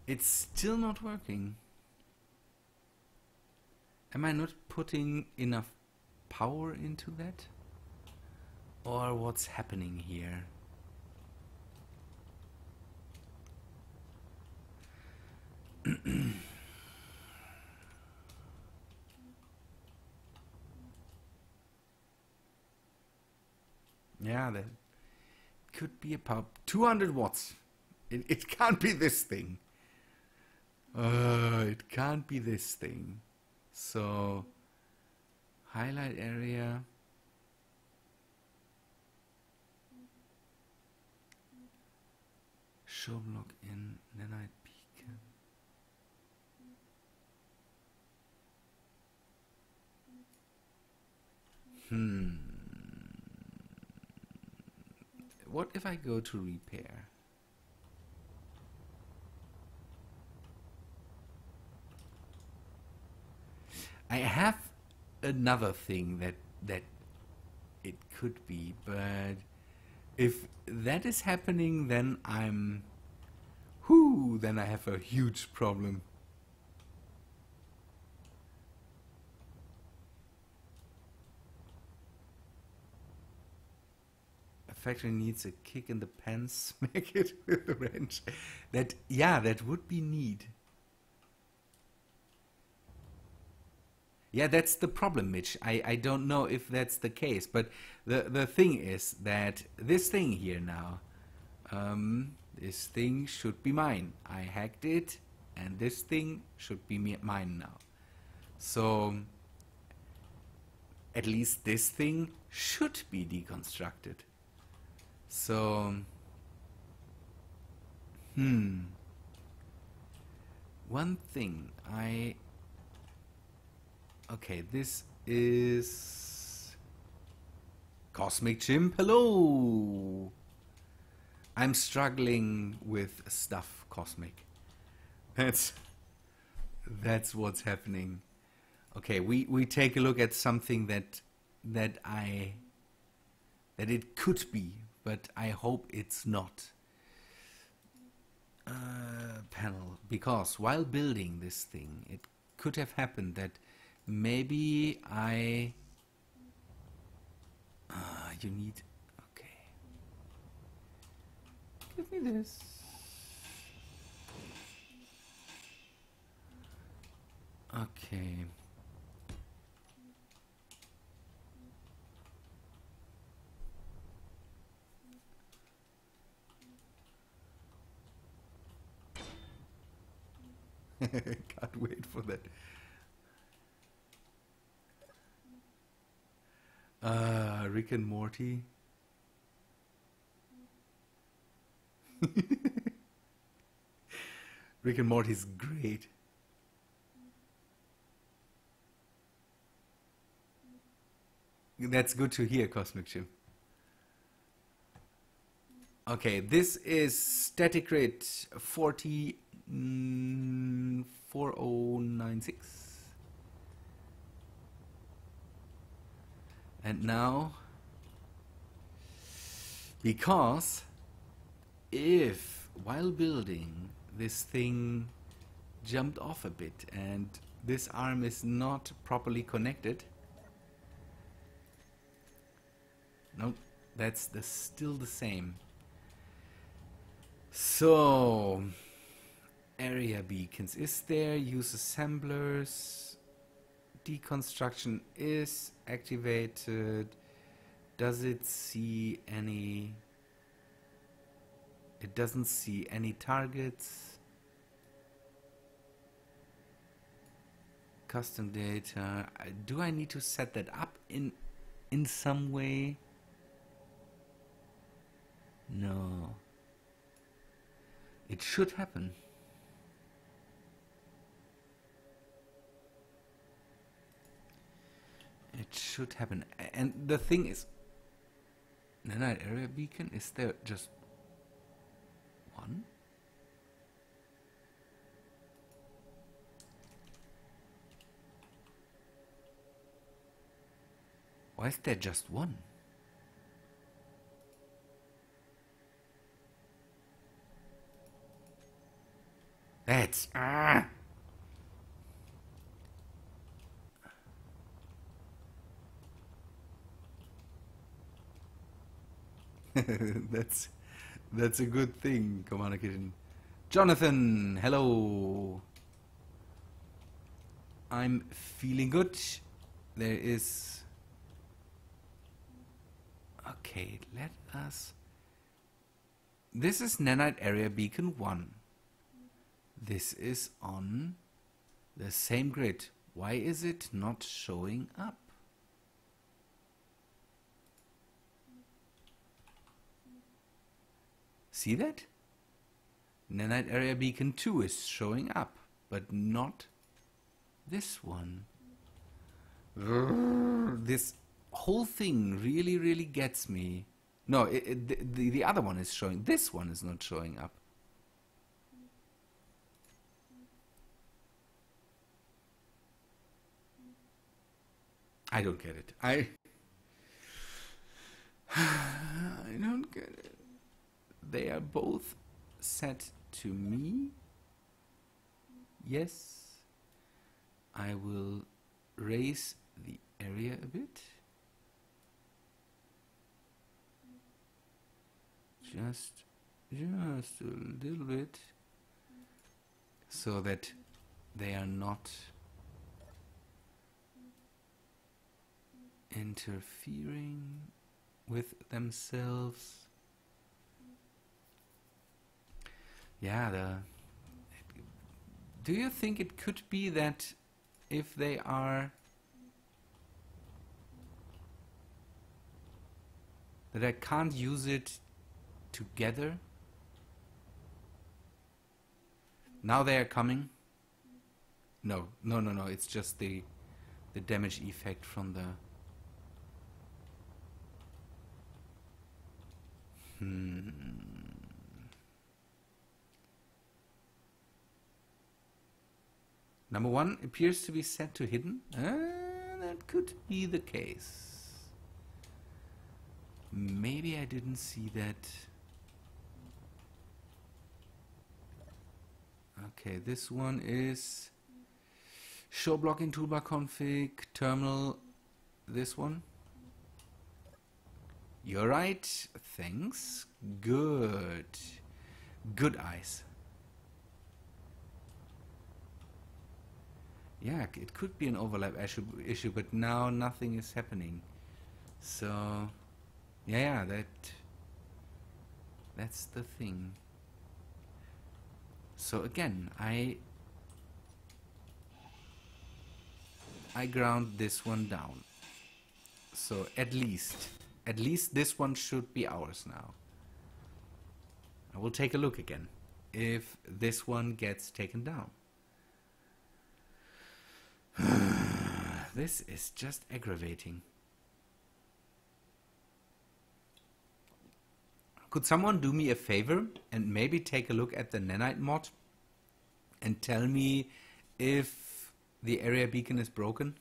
Speaker 1: it's still not working. Am I not putting enough power into that? Or what's happening here? Yeah, that could be about 200 watts. It can't be this thing. It can't be this thing. So, highlight area. Show block in nanite beacon. What if I go to repair? I have another thing that it could be, but if that is happening, then then I have a huge problem. A factory needs a kick in the pants, smack it with a wrench. That would be neat. Yeah, that's the problem, Mitch. I don't know if that's the case, but the thing is that this thing here now, this thing should be mine. I hacked it, and this thing should be mine now. So, at least this thing should be deconstructed. So, one thing okay, this is Cosmic Chimp. Hello! I'm struggling with stuff, Cosmic. That's what's happening. Okay, we take a look at something that it could be, but I hope it's not. Panel, because while building this thing, it could have happened that maybe you need... Okay. Give me this. Okay. Can't wait for that. Rick and Morty. Rick and Morty is great. That's good to hear, Cosmic Chim. Okay, this is static grid 4096. And now, because if while building this thing jumped off a bit and this arm is not properly connected, nope, that's still the same. So, area beacons is there, use assemblers. Deconstruction is activated. Does it see any... It doesn't see any targets. Custom data. Do I need to set that up in some way? No. It should happen. It should happen. And the thing is, nanite area beacon, is there just one? Why is there just one? That's... Ah! That's a good thing, Commander Kitchen. Jonathan, hello. I'm feeling good. There is... Okay, let us... This is Nanite Area Beacon 1. This is on the same grid. Why is it not showing up? See that? Nanite Area Beacon 2 is showing up, but not this one. This whole thing really gets me. No, the other one is showing. This one is not showing up. I don't get it. I don't get it. They are both set to me. Yes. I will raise the area a bit. Just a little bit. So that they are not interfering with themselves. Yeah, do you think it could be that if they are... that I can't use it together? Now they are coming? No, it's just the damage effect from the... Number 1 appears to be set to hidden. That could be the case. Maybe I didn't see that. Okay, this one is show blocking toolbar config, terminal, this one. You're right, thanks. Good. Good eyes. Yeah, it could be an overlap issue, but now nothing is happening. So, yeah, that's the thing. So again, I ground this one down. So at least this one should be ours now. I will take a look again if this one gets taken down. This is just aggravating. Could someone do me a favor and maybe take a look at the nanite mod and tell me if the area beacon is broken?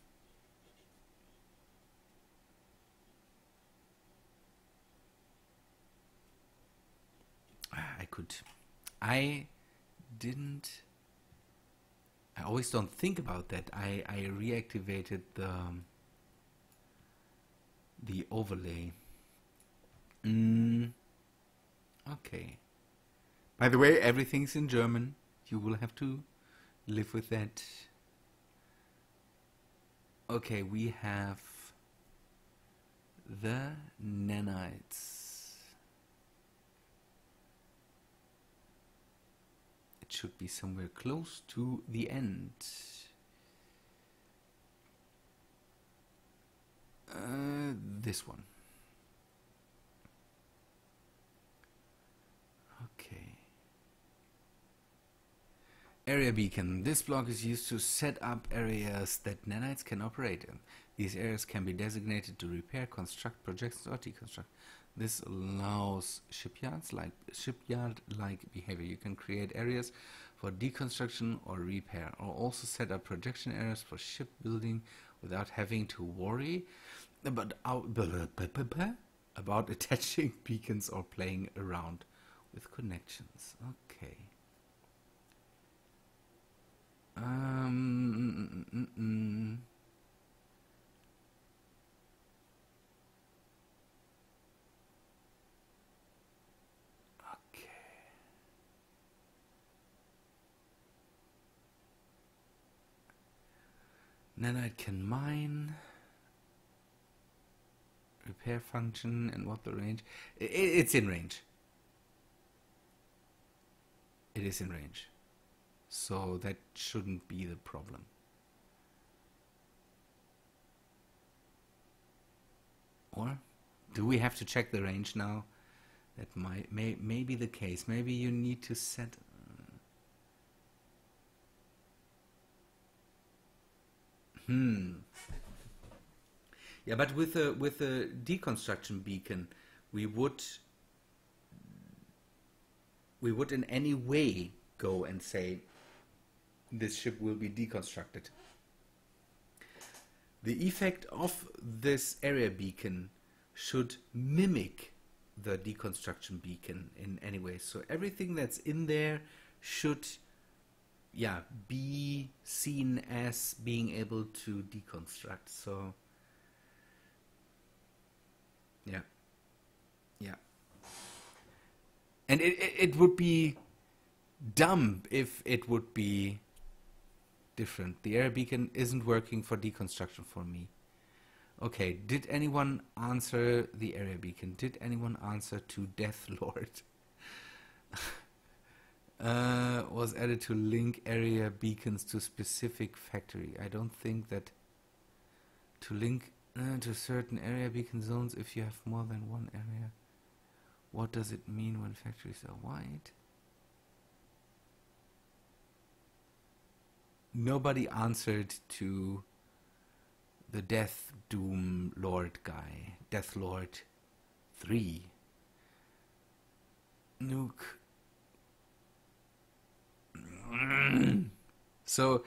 Speaker 1: I always don't think about that. I reactivated the overlay. Okay. By the way, everything's in German. You will have to live with that. Okay, we have the nanites. It should be somewhere close to the end. This one. Okay. Area beacon. This block is used to set up areas that nanites can operate in. These areas can be designated to repair, construct, project, or deconstruct. This allows shipyard-like behavior. You can create areas for deconstruction or repair, or also set up projection areas for shipbuilding without having to worry But about attaching beacons or playing around with connections. Okay. Okay. Nanite can mine. Repair function and what the range. It's in range. It is in range. So that shouldn't be the problem. Or do we have to check the range now? That may be the case. Maybe you need to set. Yeah, but with a deconstruction beacon, we would in any way go and say this ship will be deconstructed. The effect of this area beacon should mimic the deconstruction beacon in any way. So everything that's in there should, yeah, be seen as being able to deconstruct. So, yeah, yeah. And it would be dumb if it would be different. The area beacon isn't working for deconstruction for me. Okay, did anyone answer the area beacon? Did anyone answer to Death Lord? Was added to link area beacons to specific factory. I don't think that to link to certain area beacon zones if you have more than one area. What does it mean when factories are wide? Nobody answered to the Death Doom Lord guy. Death Lord 3. Nuke. So,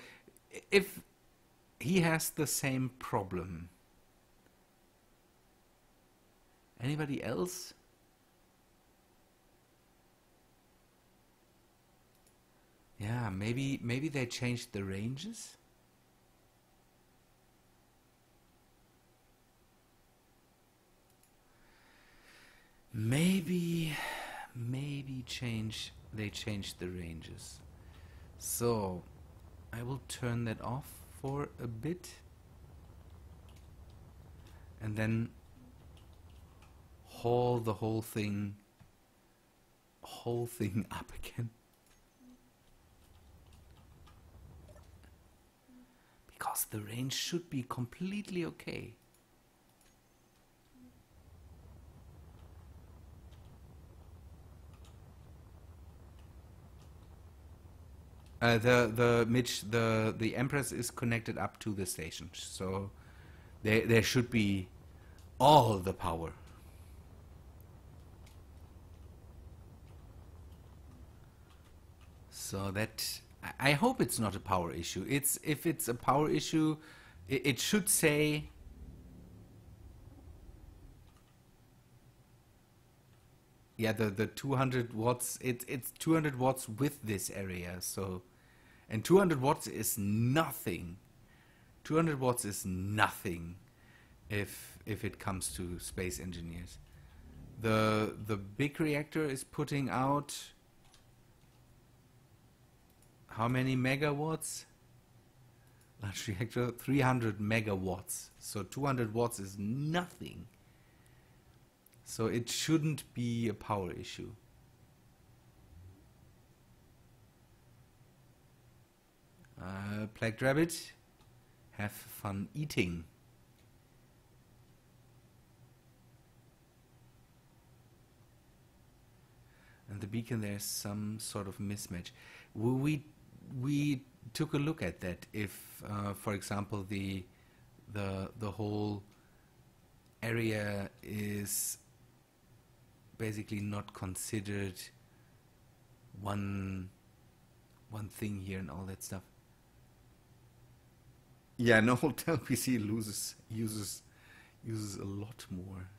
Speaker 1: if he has the same problem, anybody else? Yeah, maybe they changed the ranges. Maybe they changed the ranges. So I will turn that off for a bit and then haul the whole thing up again. Because the range should be completely okay. The Empress is connected up to the station, so there should be all the power. So that I hope it's not a power issue. If it's a power issue, it should say. Yeah, the 200 watts. It's 200 watts with this area. So. And 200 watts is nothing. 200 watts is nothing if it comes to space engineers. The big reactor is putting out how many megawatts? Large reactor 300 megawatts. So 200 watts is nothing. So it shouldn't be a power issue. Plagued Rabbit, have fun eating. And the beacon, there's some sort of mismatch. We took a look at that. If, for example, the whole area is basically not considered one thing here and all that stuff. Yeah, no hotel PC uses uses a lot more.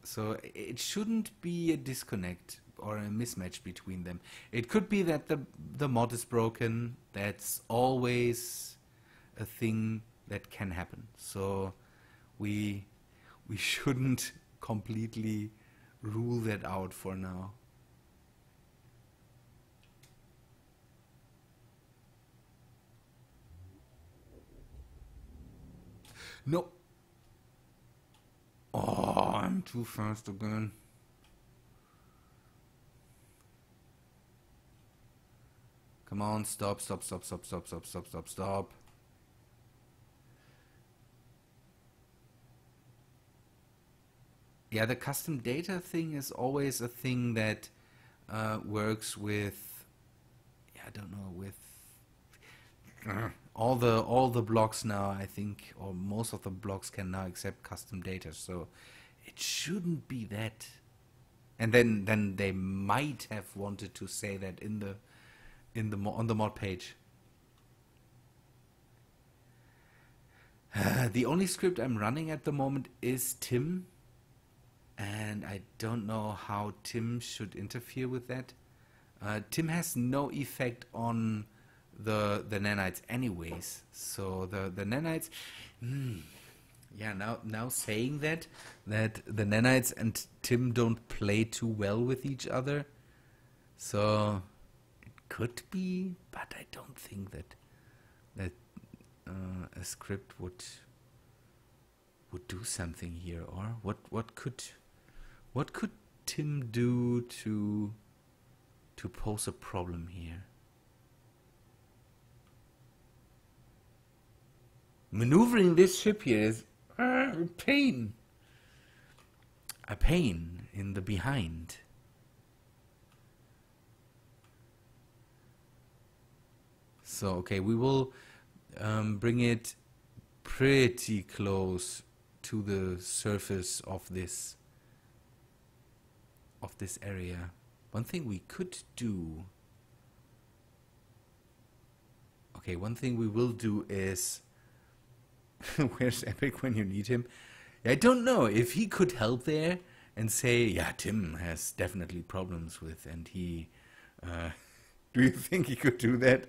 Speaker 1: So it shouldn't be a disconnect or a mismatch between them. It could be that the mod is broken. That's always a thing that can happen. So we shouldn't completely rule that out for now. No. Oh, I'm too fast again. Come on, stop. Yeah, the custom data thing is always a thing that works with, yeah, I don't know, with all the blocks now, I think, or most of the blocks can now accept custom data, so it shouldn't be that. And then they might have wanted to say that on the mod page. The only script I'm running at the moment is Tim, and I don't know how Tim should interfere with that. Tim has no effect on the nanites anyways, so the nanites, yeah, now saying that the nanites and Tim don't play too well with each other, so it could be, but I don't think that a script would do something here. Or what could Tim do to pose a problem here? Maneuvering this ship here is a pain in the behind. So okay, we will bring it pretty close to the surface of this area. One thing we could do, okay, one thing we will do is where's Epic when you need him? I don't know if he could help there and say, yeah, Tim has definitely problems with, and he do you think he could do that?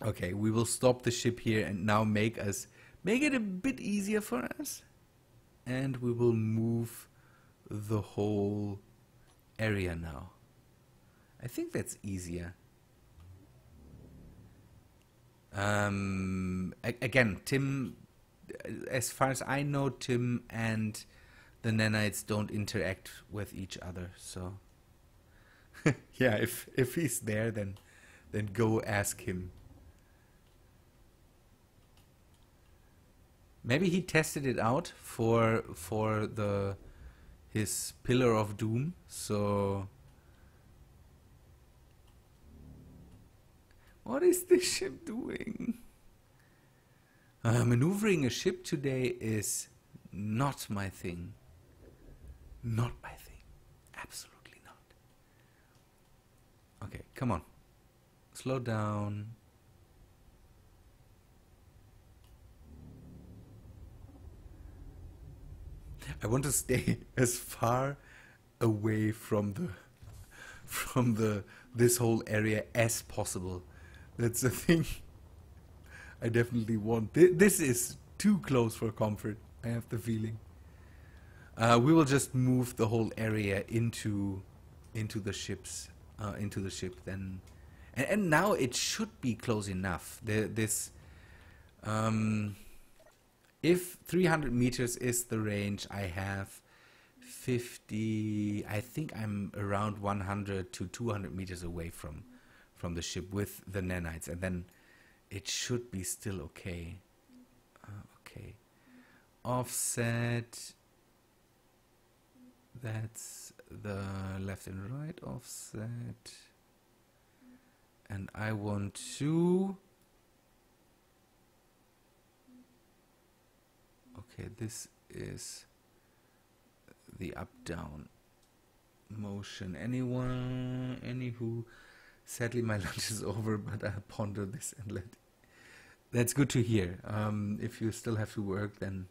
Speaker 1: Okay, we will stop the ship here and now make it a bit easier for us, and we will move the whole area now. I think that's easier. Again, Tim, as far as I know, Tim and the nanites don't interact with each other, so yeah, if he's there, then go ask him. Maybe he tested it out for his Pillar of Doom, so what is this ship doing? Maneuvering a ship today is not my thing. Not my thing. Absolutely not. Okay, come on. Slow down. I want to stay as far away from this whole area as possible. That's the thing I definitely want. This is too close for comfort, I have the feeling. We will just move the whole area into the ships, into the ship then. And now it should be close enough. If 300 meters is the range, I have 50. I think I'm around 100 to 200 meters away from the ship with the nanites, and then it should be still okay. Okay, offset. That's the left and right offset, and I want to. Okay, this is the up-down motion. Anywho, sadly my lunch is over, but I'll ponder this and That's good to hear. If you still have to work, then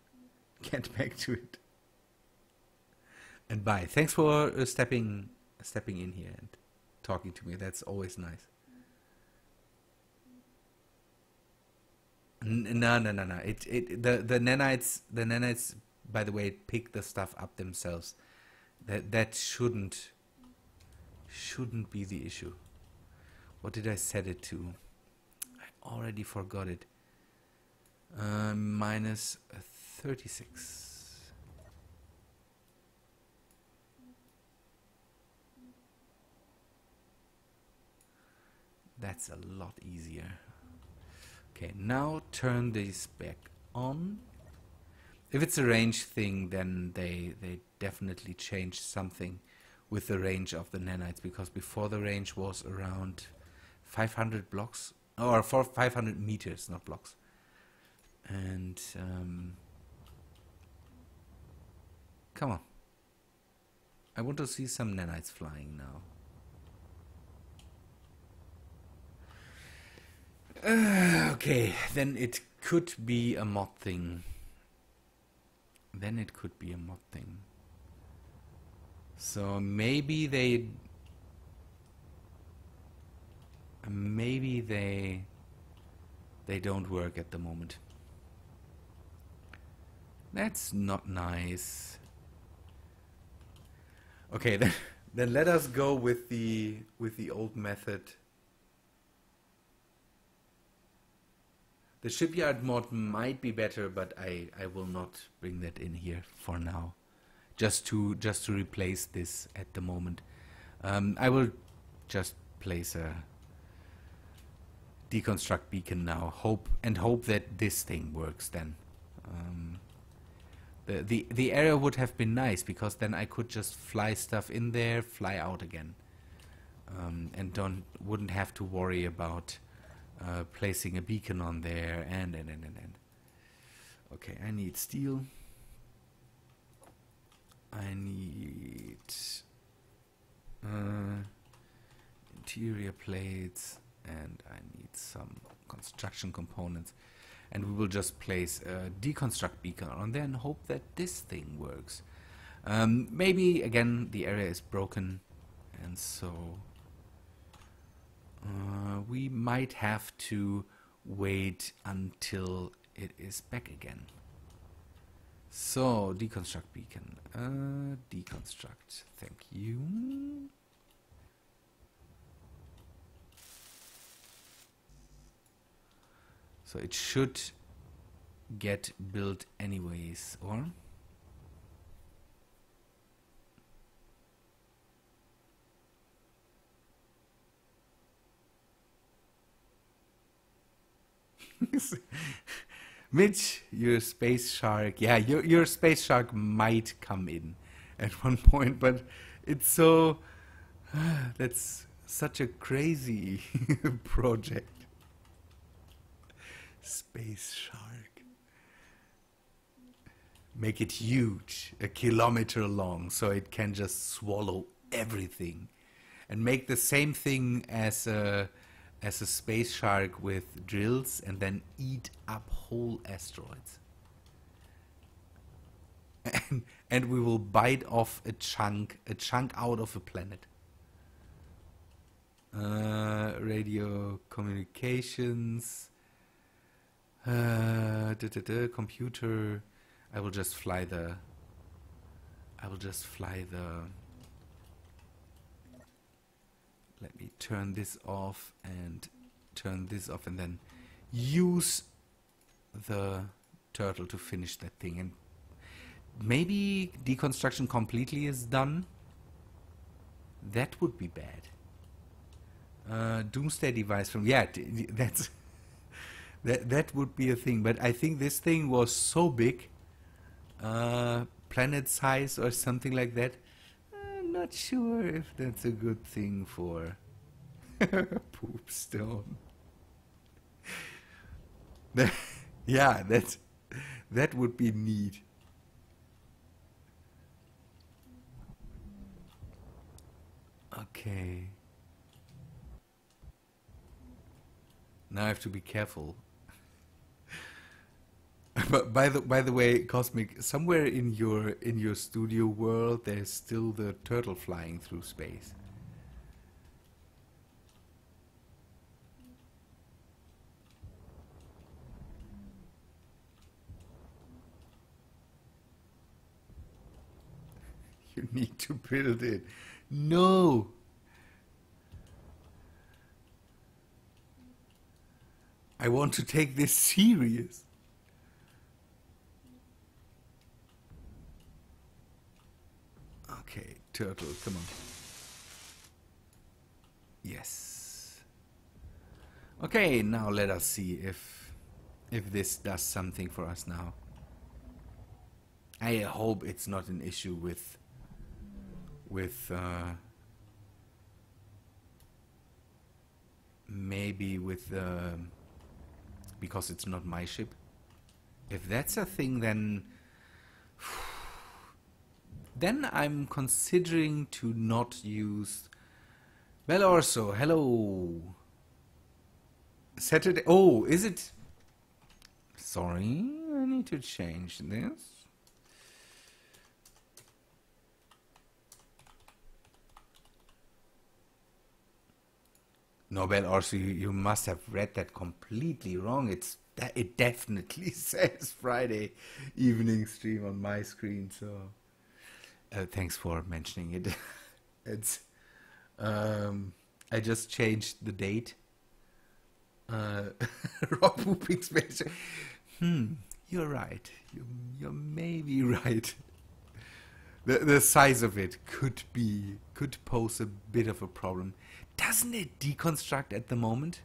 Speaker 1: get back to it. And bye. Thanks for stepping in here and talking to me. That's always nice. No, no, no, no. The nanites. By the way, pick the stuff up themselves. That shouldn't be the issue. What did I set it to? I already forgot it. Minus 36. That's a lot easier. Okay, now turn these back on. If it's a range thing, then they definitely changed something with the range of the nanites, because before the range was around 500 blocks, or 500 meters, not blocks. And come on, I want to see some nanites flying now. Okay, then it could be a mod thing. So maybe they don't work at the moment. That's not nice. Okay, then let us go with the old method. The shipyard mod might be better, but I will not bring that in here for now. Just to replace this at the moment. I will just place a deconstruct beacon now. Hope that this thing works then. The area would have been nice, because then I could just fly stuff in there, fly out again, and wouldn't have to worry about placing a beacon on there and. Okay, I need steel. I need interior plates, and I need some construction components. And we will just place a deconstruct beacon on there and hope that this thing works. Maybe again the area is broken, and so we might have to wait until it is back again. So, deconstruct beacon. Deconstruct. Thank you. So it should get built anyways, or? Mitch, your space shark. Yeah, your space shark might come in at one point, but it's so... that's such a crazy project. Space shark. Make it huge, a kilometer long, so it can just swallow everything. And make the same thing as a space shark with drills, and then eat up whole asteroids. And we will bite off a chunk out of a planet. Radio communications, computer. I will just fly the. Let me turn this off and turn this off, and then use the turtle to finish that thing. And maybe deconstruction completely is done. That would be bad. Doomsday device from... yeah, that's... that would be a thing. But I think this thing was so big, planet size or something like that. I'm not sure if that's a good thing for poop stone. Yeah, that would be neat. Okay. Now I have to be careful. But by the way, Cosmic, somewhere in your studio world, there's still the turtle flying through space. You need to build it. No. I want to take this serious. Okay, turtle, come on. Yes. Okay, now let us see if this does something for us now. I hope it's not an issue with maybe with because it's not my ship. If that's a thing, then I'm considering to not use. Well, also, hello. Saturday. Oh, is it? Sorry, I need to change this. No, well, also you must have read that completely wrong. It definitely says Friday evening stream on my screen. So thanks for mentioning it. It's I just changed the date. Rob Whooping Space. You're right. You're maybe right. The size of it could pose a bit of a problem. Doesn't it deconstruct at the moment?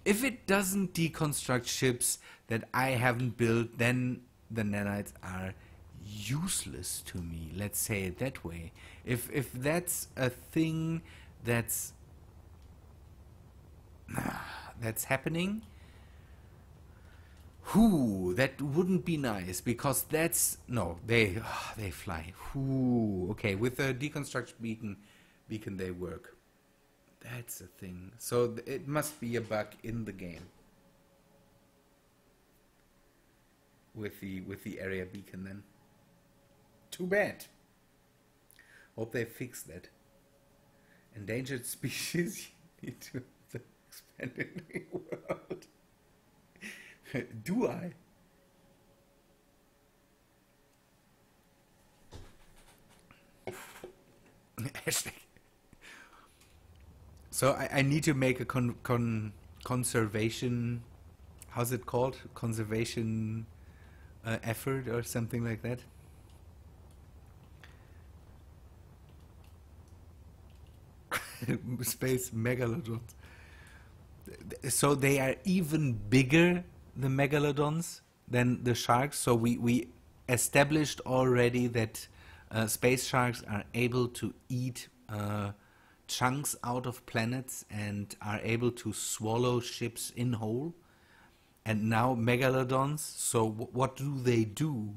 Speaker 1: If it doesn't deconstruct ships that I haven't built, then the nanites are useless to me. Let's say it that way. If that's a thing that's happening, that wouldn't be nice, because that's no, they fly. Okay, with the deconstruction beacon they work. That's a thing. So it must be a bug in the game with the area beacon then. Too bad. Hope they fix that. Endangered species need to expand in the world. Do I? Hashtag. So I need to make a conservation. How's it called? Conservation effort or something like that. Space megalodons. So they are even bigger, the megalodons, than the sharks. So we established already that space sharks are able to eat chunks out of planets and are able to swallow ships in whole. And now megalodons, so what do they do?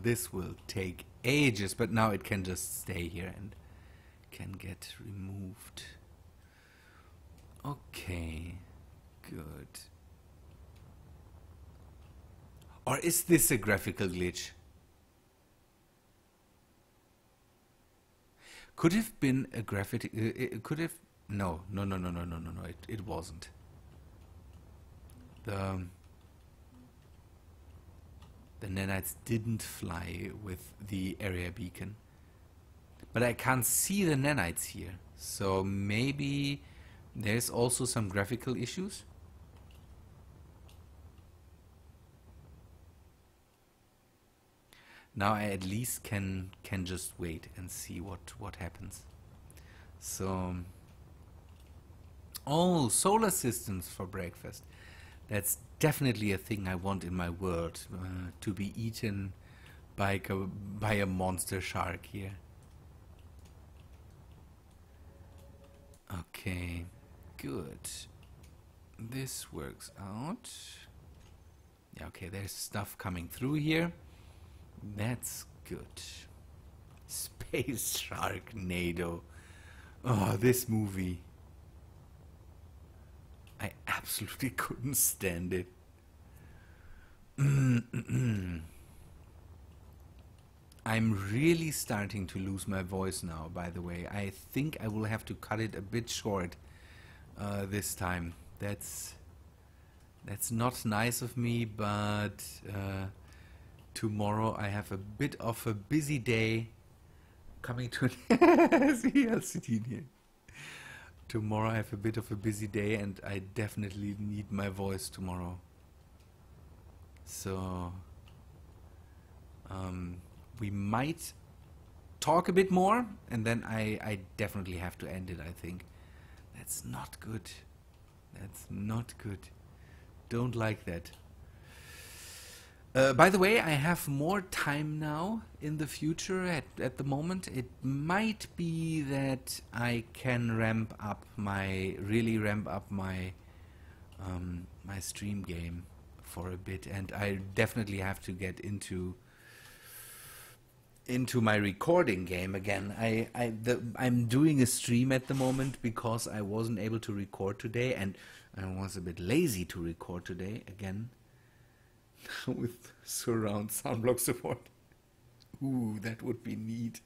Speaker 1: This will take ages, but now it can just stay here and can get removed. Okay, good. Or is this a graphical glitch? Could have been a graphic. It could have. No. It wasn't. The nanites didn't fly with the area beacon. But I can't see the nanites here. So maybe there's also some graphical issues. Now I at least can just wait and see what happens. So, oh, solar systems for breakfast. That's definitely a thing I want in my world, to be eaten by a monster shark here. Okay, good. This works out. Yeah, okay, there's stuff coming through here. That's good. Space Sharknado. Oh, this movie. I absolutely couldn't stand it. I'm really starting to lose my voice now, by the way. I think I will have to cut it a bit short this time. That's not nice of me, but tomorrow I have a bit of a busy day coming to an Tomorrow I have a bit of a busy day and I definitely need my voice tomorrow. So we might talk a bit more and then I definitely have to end it, I think. That's not good. That's not good. Don't like that. By the way, I have more time now in the future. At the moment, it might be that I can really ramp up my my stream game for a bit, and I definitely have to get into my recording game again. I'm doing a stream at the moment because I wasn't able to record today, and I was a bit lazy to record today again. With surround sound block support. Ooh, that would be neat.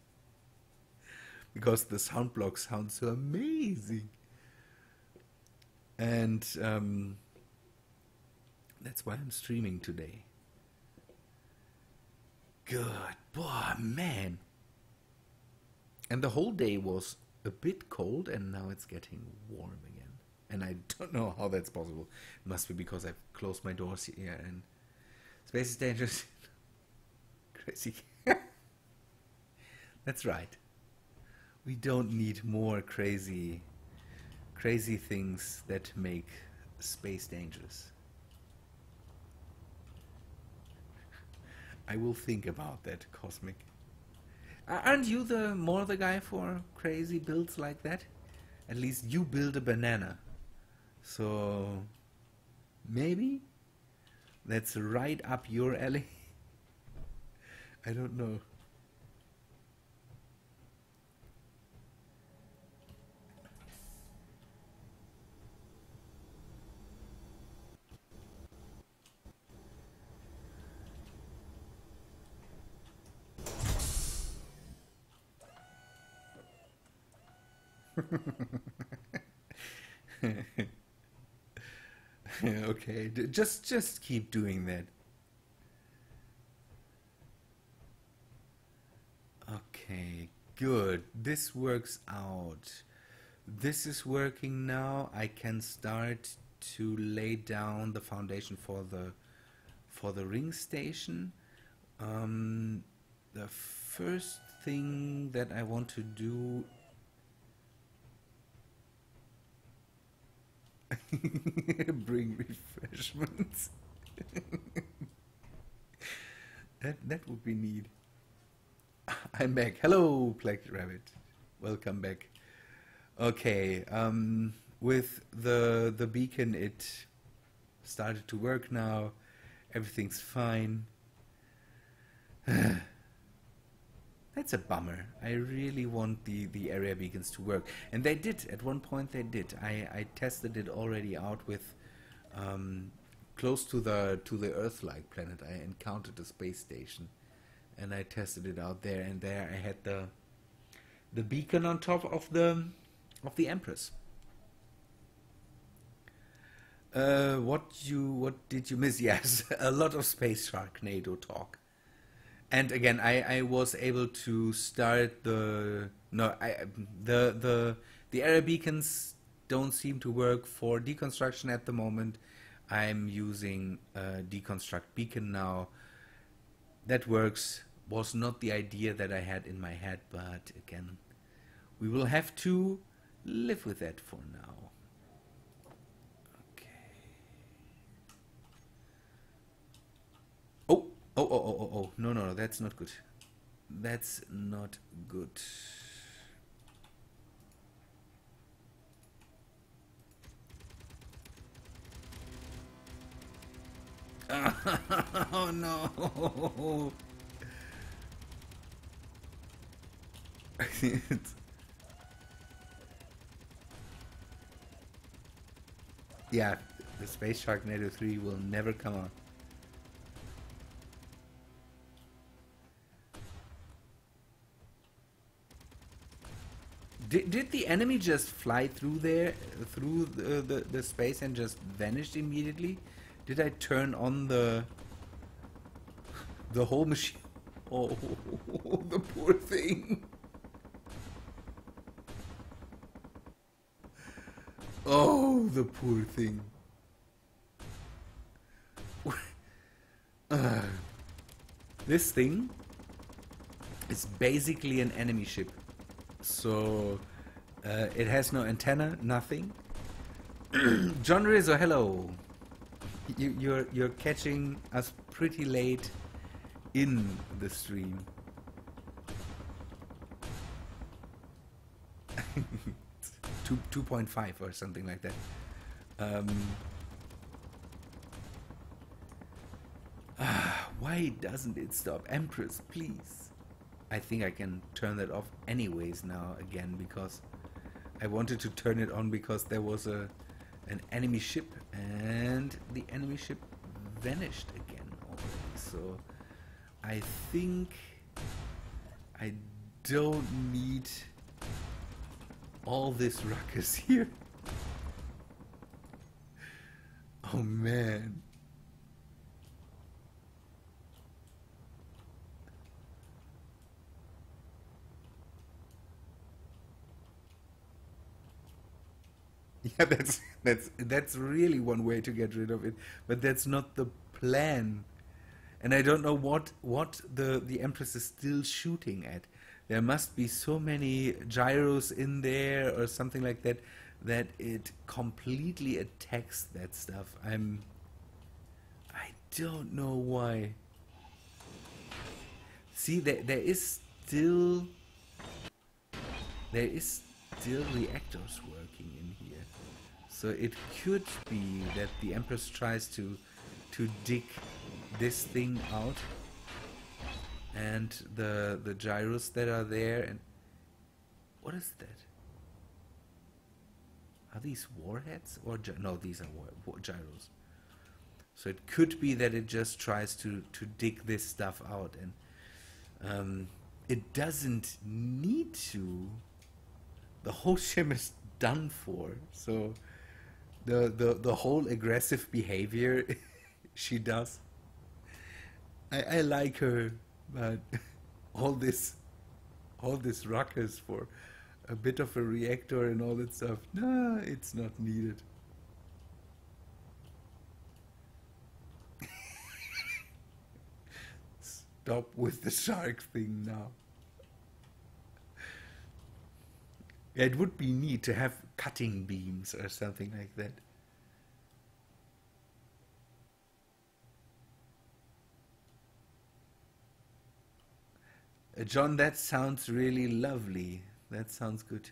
Speaker 1: Because the sound block sounds so amazing. And that's why I'm streaming today. Good boy, man. And the whole day was a bit cold and now it's getting warm again. And I don't know how that's possible. It must be because I've closed my doors here and space is dangerous. Crazy. That's right. We don't need more crazy things that make space dangerous. I will think about that, Cosmic. Aren't you more the guy for crazy builds like that? At least you build a banana. So maybe that's right up your alley. I don't know. Okay, just keep doing that. Okay, good. This works out. This is working now. I can start to lay down the foundation for the ring station. The first thing that I want to do bring refreshments. that would be neat. I'm back. Hello, Plagued Rabbit. Welcome back. Okay, with the beacon, it started to work now. Everything's fine. That's a bummer. I really want the area beacons to work, and they did. At one point, they did. I tested it already out with close to the Earth-like planet. I encountered a space station, and I tested it out there. And there, I had the beacon on top of the Empress. What did you miss? Yes, a lot of Space Sharknado talk. And again, I was able to start the area beacons don't seem to work for deconstruction at the moment. I'm using a deconstruct beacon now. That works. Was not the idea that I had in my head, but again, we will have to live with that for now. Oh, no, that's not good. That's not good. Oh no. Yeah, the Space Sharknado 3 will never come out. Did the enemy just fly through there, through the space and just vanished immediately? Did I turn on the whole machine? Oh, the poor thing. Oh, the poor thing. This thing is basically an enemy ship. So it has no antenna, nothing. John Rizzo, hello. You're catching us pretty late in the stream. 2.5 or something like that. Why doesn't it stop? Empress, please. I think I can turn that off anyways now again, because I wanted to turn it on because there was an enemy ship and the enemy ship vanished again already. So I think I don't need all this ruckus here. Oh man. Yeah, that's really one way to get rid of it, but that's not the plan. And I don't know what the Empress is still shooting at. There must be so many gyros in there or something like that that it completely attacks that stuff. I don't know why. See, there is still reactors working in here. So it could be that the Empress tries to dig this thing out, and the gyros that are there. And what is that? Are these warheads or no? These are gyros. So it could be that it just tries to dig this stuff out, and it doesn't need to. The whole ship is done for. So the whole aggressive behavior she does, I like her, but all this ruckus for a bit of a reactor and all that stuff, nah, it's not needed. Stop with the shark thing now. It would be neat to have cutting beams or something like that. John, that sounds really lovely. That sounds good.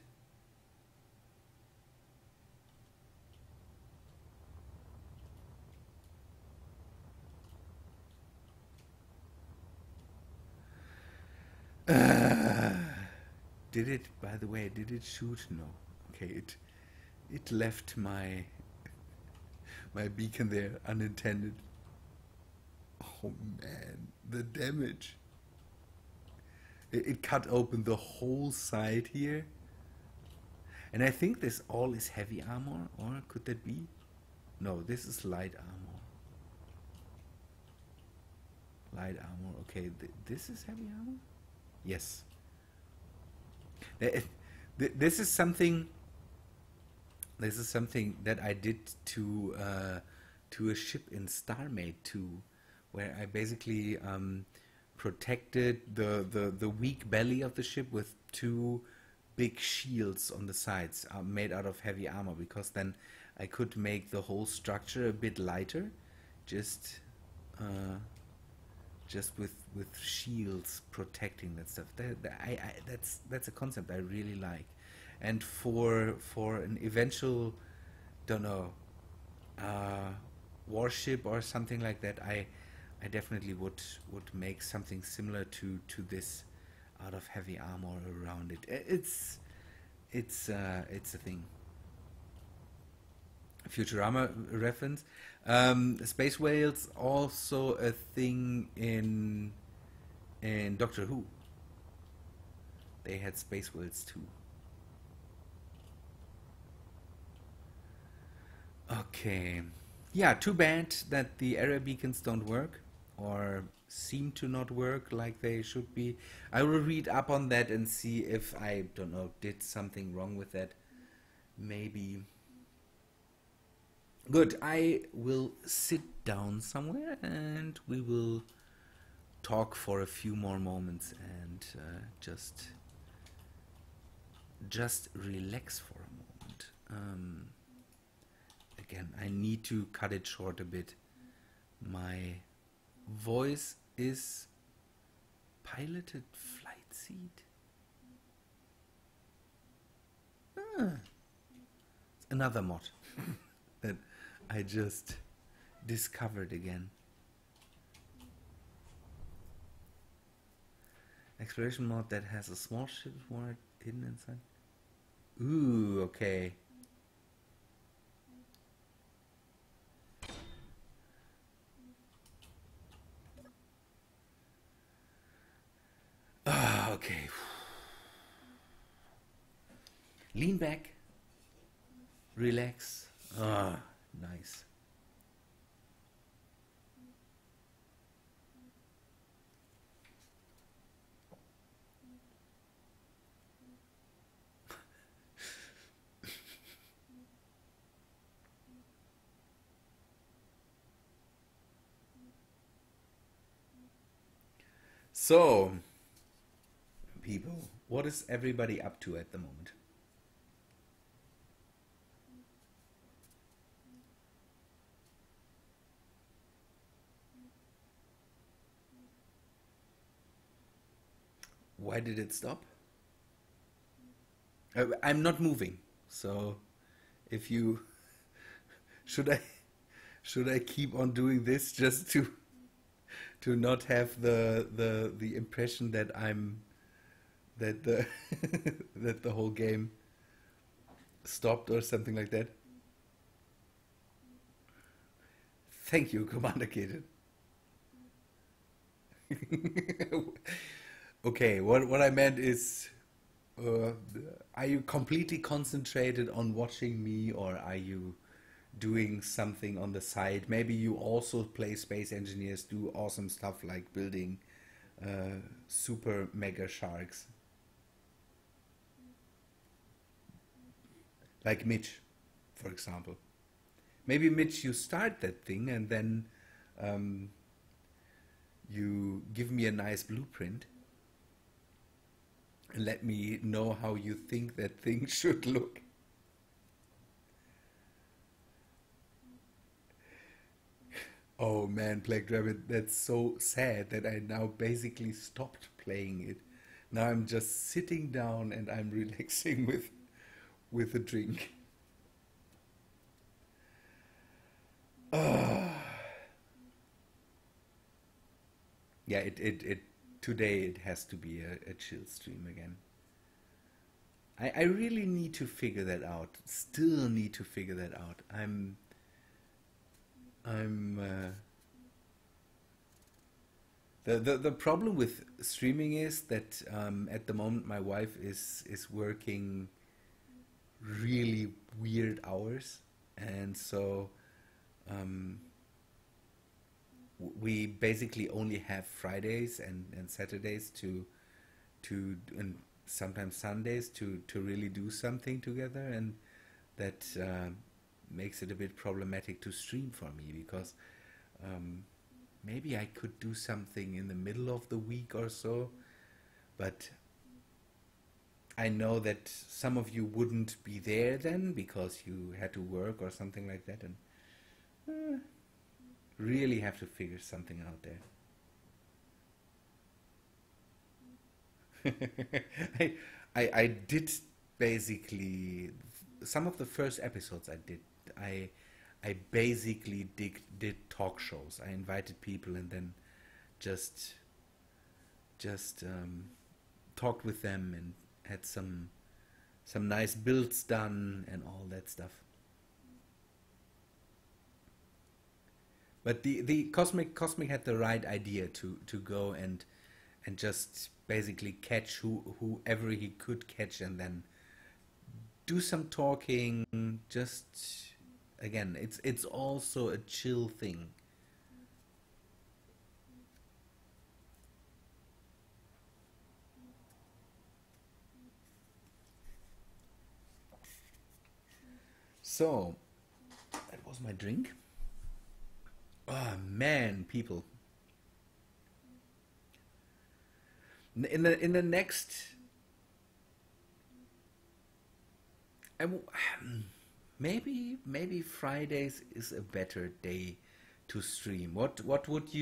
Speaker 1: Did it, by the way, did it shoot? No. Okay, it left my beacon there unintended. Oh man, the damage. It cut open the whole side here. And I think this all is heavy armor, or could that be? No, this is light armor. Light armor, okay, this is heavy armor? Yes. This is something that I did to a ship in Starmade 2, where I basically protected the weak belly of the ship with two big shields on the sides made out of heavy armor, because then I could make the whole structure a bit lighter, just with shields protecting that stuff. That's a concept I really like, and for an eventual, don't know, warship or something like that, I definitely would make something similar to this out of heavy armor around it. It's a thing. Futurama reference. Space whales also a thing in Doctor Who. They had space whales too. Okay. Yeah, too bad that the area beacons don't work or seem to not work like they should be. I will read up on that and see if I don't know did something wrong with that. Maybe. Good. I will sit down somewhere and we will talk for a few more moments and just relax for a moment. Again, I need to cut it short a bit. My voice is piloted flight seat. It's another mod that I just discovered again. Exploration mod that has a small ship ward hidden inside. Ooh, okay. Okay. Lean back. Relax. Nice. So, people, what is everybody up to at the moment? Why did it stop? I'm not moving, so if you should I keep on doing this just to not have the impression that I'm that the that the whole game stopped or something like that? Thank you, Commander Kid. Okay, what I meant is, uh, are you completely concentrated on watching me, or are you doing something on the side? Maybe you also play space engineers, do awesome stuff like building super mega sharks, like Mitch, for example. Maybe Mitch, you start that thing and then um, you give me a nice blueprint and let me know how you think that thing should look. Oh man, Plague Rabbit, that's so sad that I now basically stopped playing it. Now I'm just sitting down and I'm relaxing with a drink. Yeah, it today it has to be a chill stream again. I really need to figure that out. Still need to figure that out. I'm the problem with streaming is that at the moment my wife is working really weird hours, and so um, we basically only have Fridays and Saturdays and sometimes Sundays to really do something together, and that makes it a bit problematic to stream for me because um, maybe I could do something in the middle of the week or so, but I know that some of you wouldn't be there then because you had to work or something like that, and really have to figure something out there. I did basically some of the first episodes I did. I I basically did talk shows. I invited people and then just just talked with them and had some nice builds done and all that stuff. But the Cosmic had the right idea to go and just basically catch whoever he could catch and then do some talking. Just again, it's also a chill thing. So that was my drink. Oh man, people. In the next, I w- maybe Fridays is a better day to stream. What would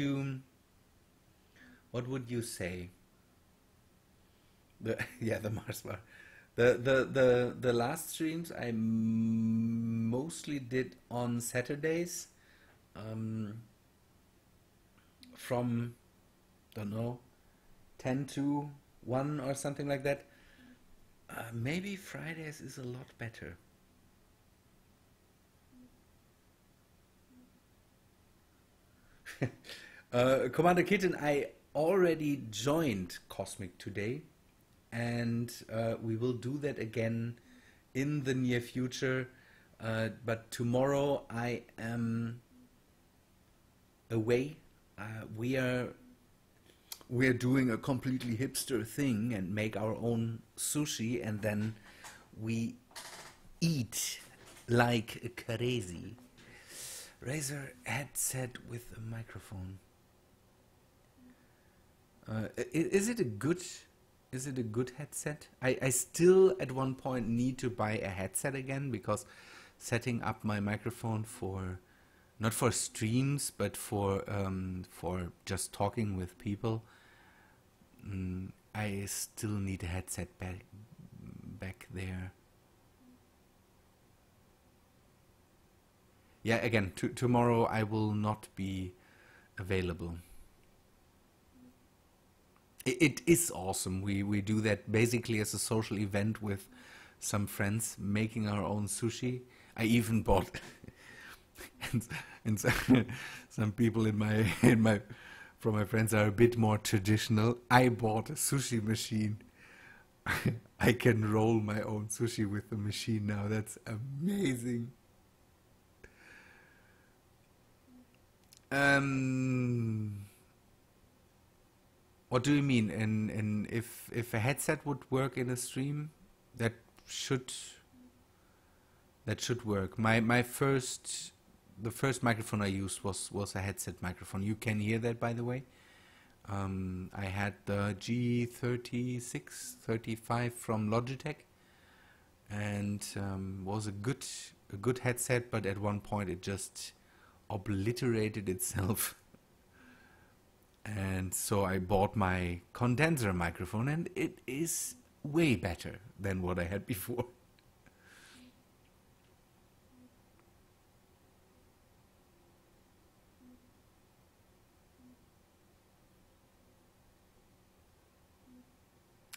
Speaker 1: you say? The yeah, the Mars bar. The last streams I mostly did on Saturdays, um, from don't know 10 to 1 or something like that. Maybe Fridays is a lot better. Commander Kitten, I already joined Cosmic today, and we will do that again in the near future. But tomorrow I am away. We are doing a completely hipster thing and make our own sushi, and then we eat like crazy. Razer headset with a microphone. Is it a good? Is it a good headset? I still at one point need to buy a headset again because setting up my microphone for not for streams but for just talking with people. I still need a headset back there. Yeah, again, tomorrow I will not be available. It is awesome. We do that basically as a social event with some friends, making our own sushi. I even bought, and some people in my from my friends are a bit more traditional. I bought a sushi machine. I can roll my own sushi with the machine now. That's amazing. Um, what do you mean? And if a headset would work in a stream, that should work. The first microphone I used was a headset microphone. You can hear that, by the way. I had the G3635 from Logitech, and was a good headset. But at one point, it just obliterated itself. And so I bought my condenser microphone, and it is way better than what I had before.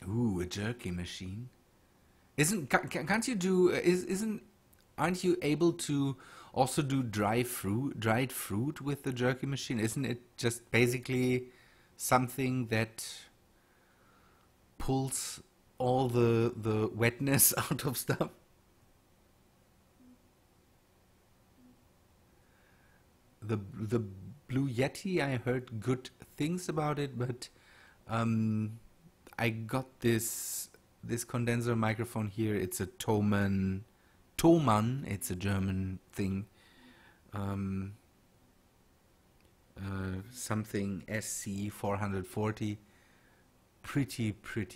Speaker 1: Ooh, a jerky machine. Can't you do isn't aren't you able to also do dried fruit with the jerky machine? Isn't it just basically something that pulls all the wetness out of stuff? The Blue Yeti, I heard good things about it, but um, I got this condenser microphone here. It's a Thomann. It's a German thing. Um, Something SC 440. Pretty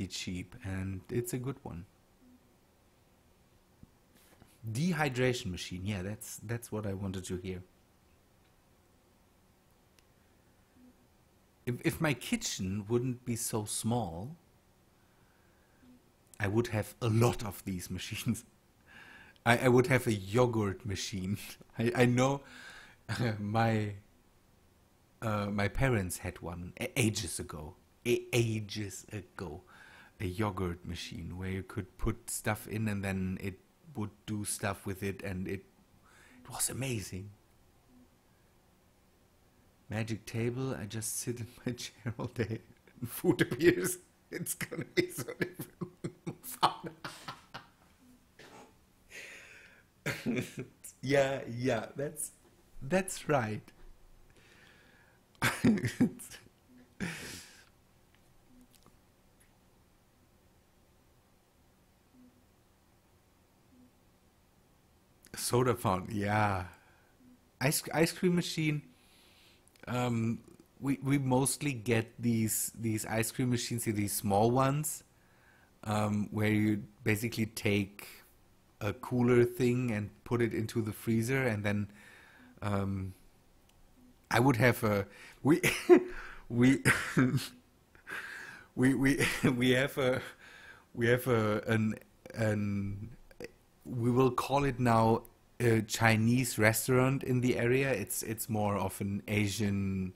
Speaker 1: cheap, and it's a good one. Dehydration machine. Yeah, that's what I wanted to hear. If my kitchen wouldn't be so small, I would have a lot of these machines. I would have a yogurt machine. I know my my parents had one ages ago. Ages ago. a yogurt machine where you could put stuff in and then it would do stuff with it, and it was amazing. Magic table, I just sit in my chair all day and food appears. It's gonna be so different. Yeah, that's right. Soda fountain, yeah. Ice cream machine. Um, we mostly get these ice cream machines, these small ones, where you basically take a cooler thing and put it into the freezer, and then um, I would have a we we we have a an we will call it now a Chinese restaurant in the area. It's more of an Asian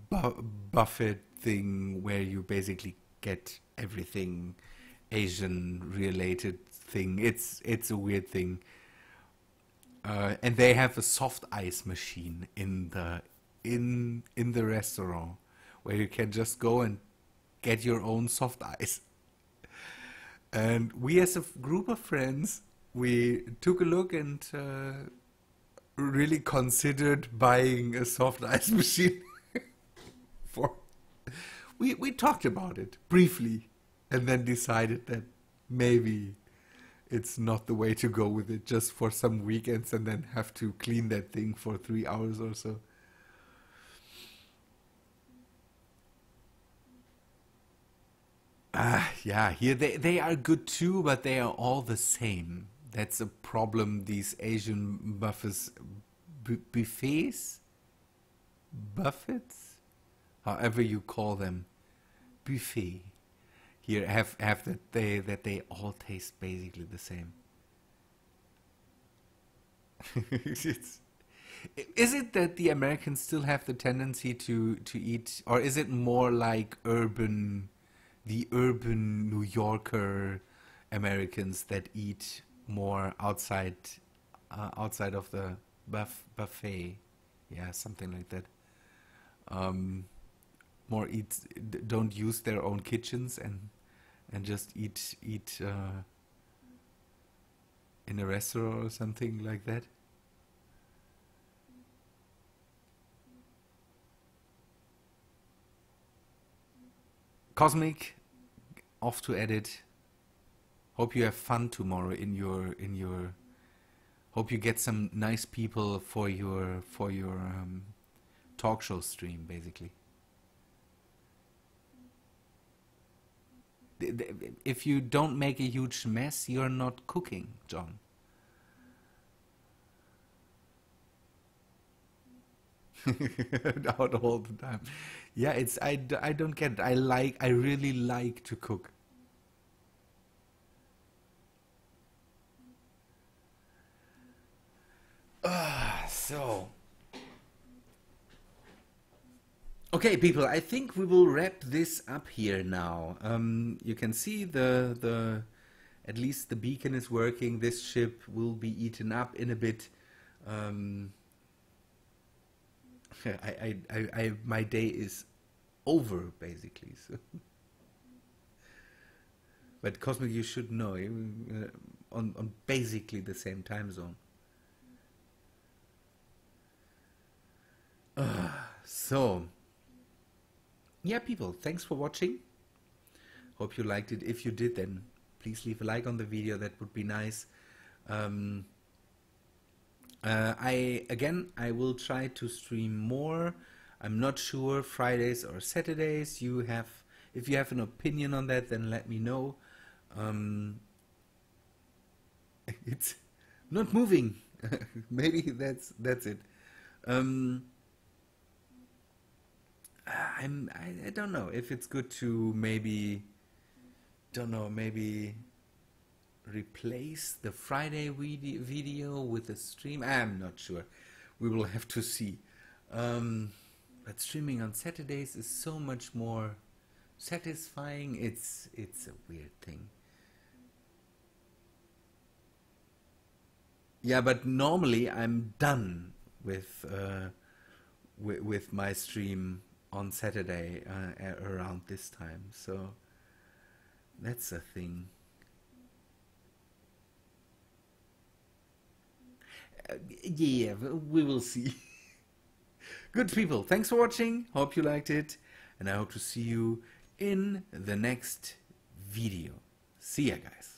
Speaker 1: buffet thing where you basically get everything Asian related thing. It's a weird thing. And they have a soft ice machine in the restaurant where you can just go and get your own soft ice. And we, as a group of friends, we took a look and really considered buying a soft ice machine. For we talked about it briefly, and then decided that maybe it's not the way to go with it, just for some weekends, and then have to clean that thing for 3 hours or so. Yeah, here they are good too, but they are all the same. That's a problem. These Asian buffets, buffets, however you call them, buffet. Here have that they all taste basically the same. It's, is it that the Americans still have the tendency to eat, or is it more like the urban New Yorker Americans that eat more outside of the buffet? Yeah, something like that. Um, More don't use their own kitchens and just eat in a restaurant or something like that. Cosmic, off to edit. Hope you have fun tomorrow in your. Hope you get some nice people for your talk show stream, basically. If you don't make a huge mess, you're not cooking, John. Out all the time. Yeah, I don't get it. I really like to cook. So okay, people, I think we will wrap this up here now. You can see the at least the beacon is working. This ship will be eaten up in a bit. Um, my day is over basically. So. But Cosmic, you should know, on basically the same time zone. So, yeah, people, thanks for watching. Hope you liked it. If you did, then please leave a like on the video. That would be nice. Um, I will try to stream more. I'm not sure, Fridays or Saturdays. If you have an opinion on that, then let me know. Um, it's not moving. Maybe that's it. Um, I don't know if it's good to maybe replace the Friday video with a stream. I'm not sure. We will have to see. But streaming on Saturdays is so much more satisfying. It's a weird thing. Yeah, but normally I'm done with my stream on Saturday around this time. So that's a thing. Yeah, we will see. Good people, thanks for watching. Hope you liked it, and I hope to see you in the next video. See ya, guys.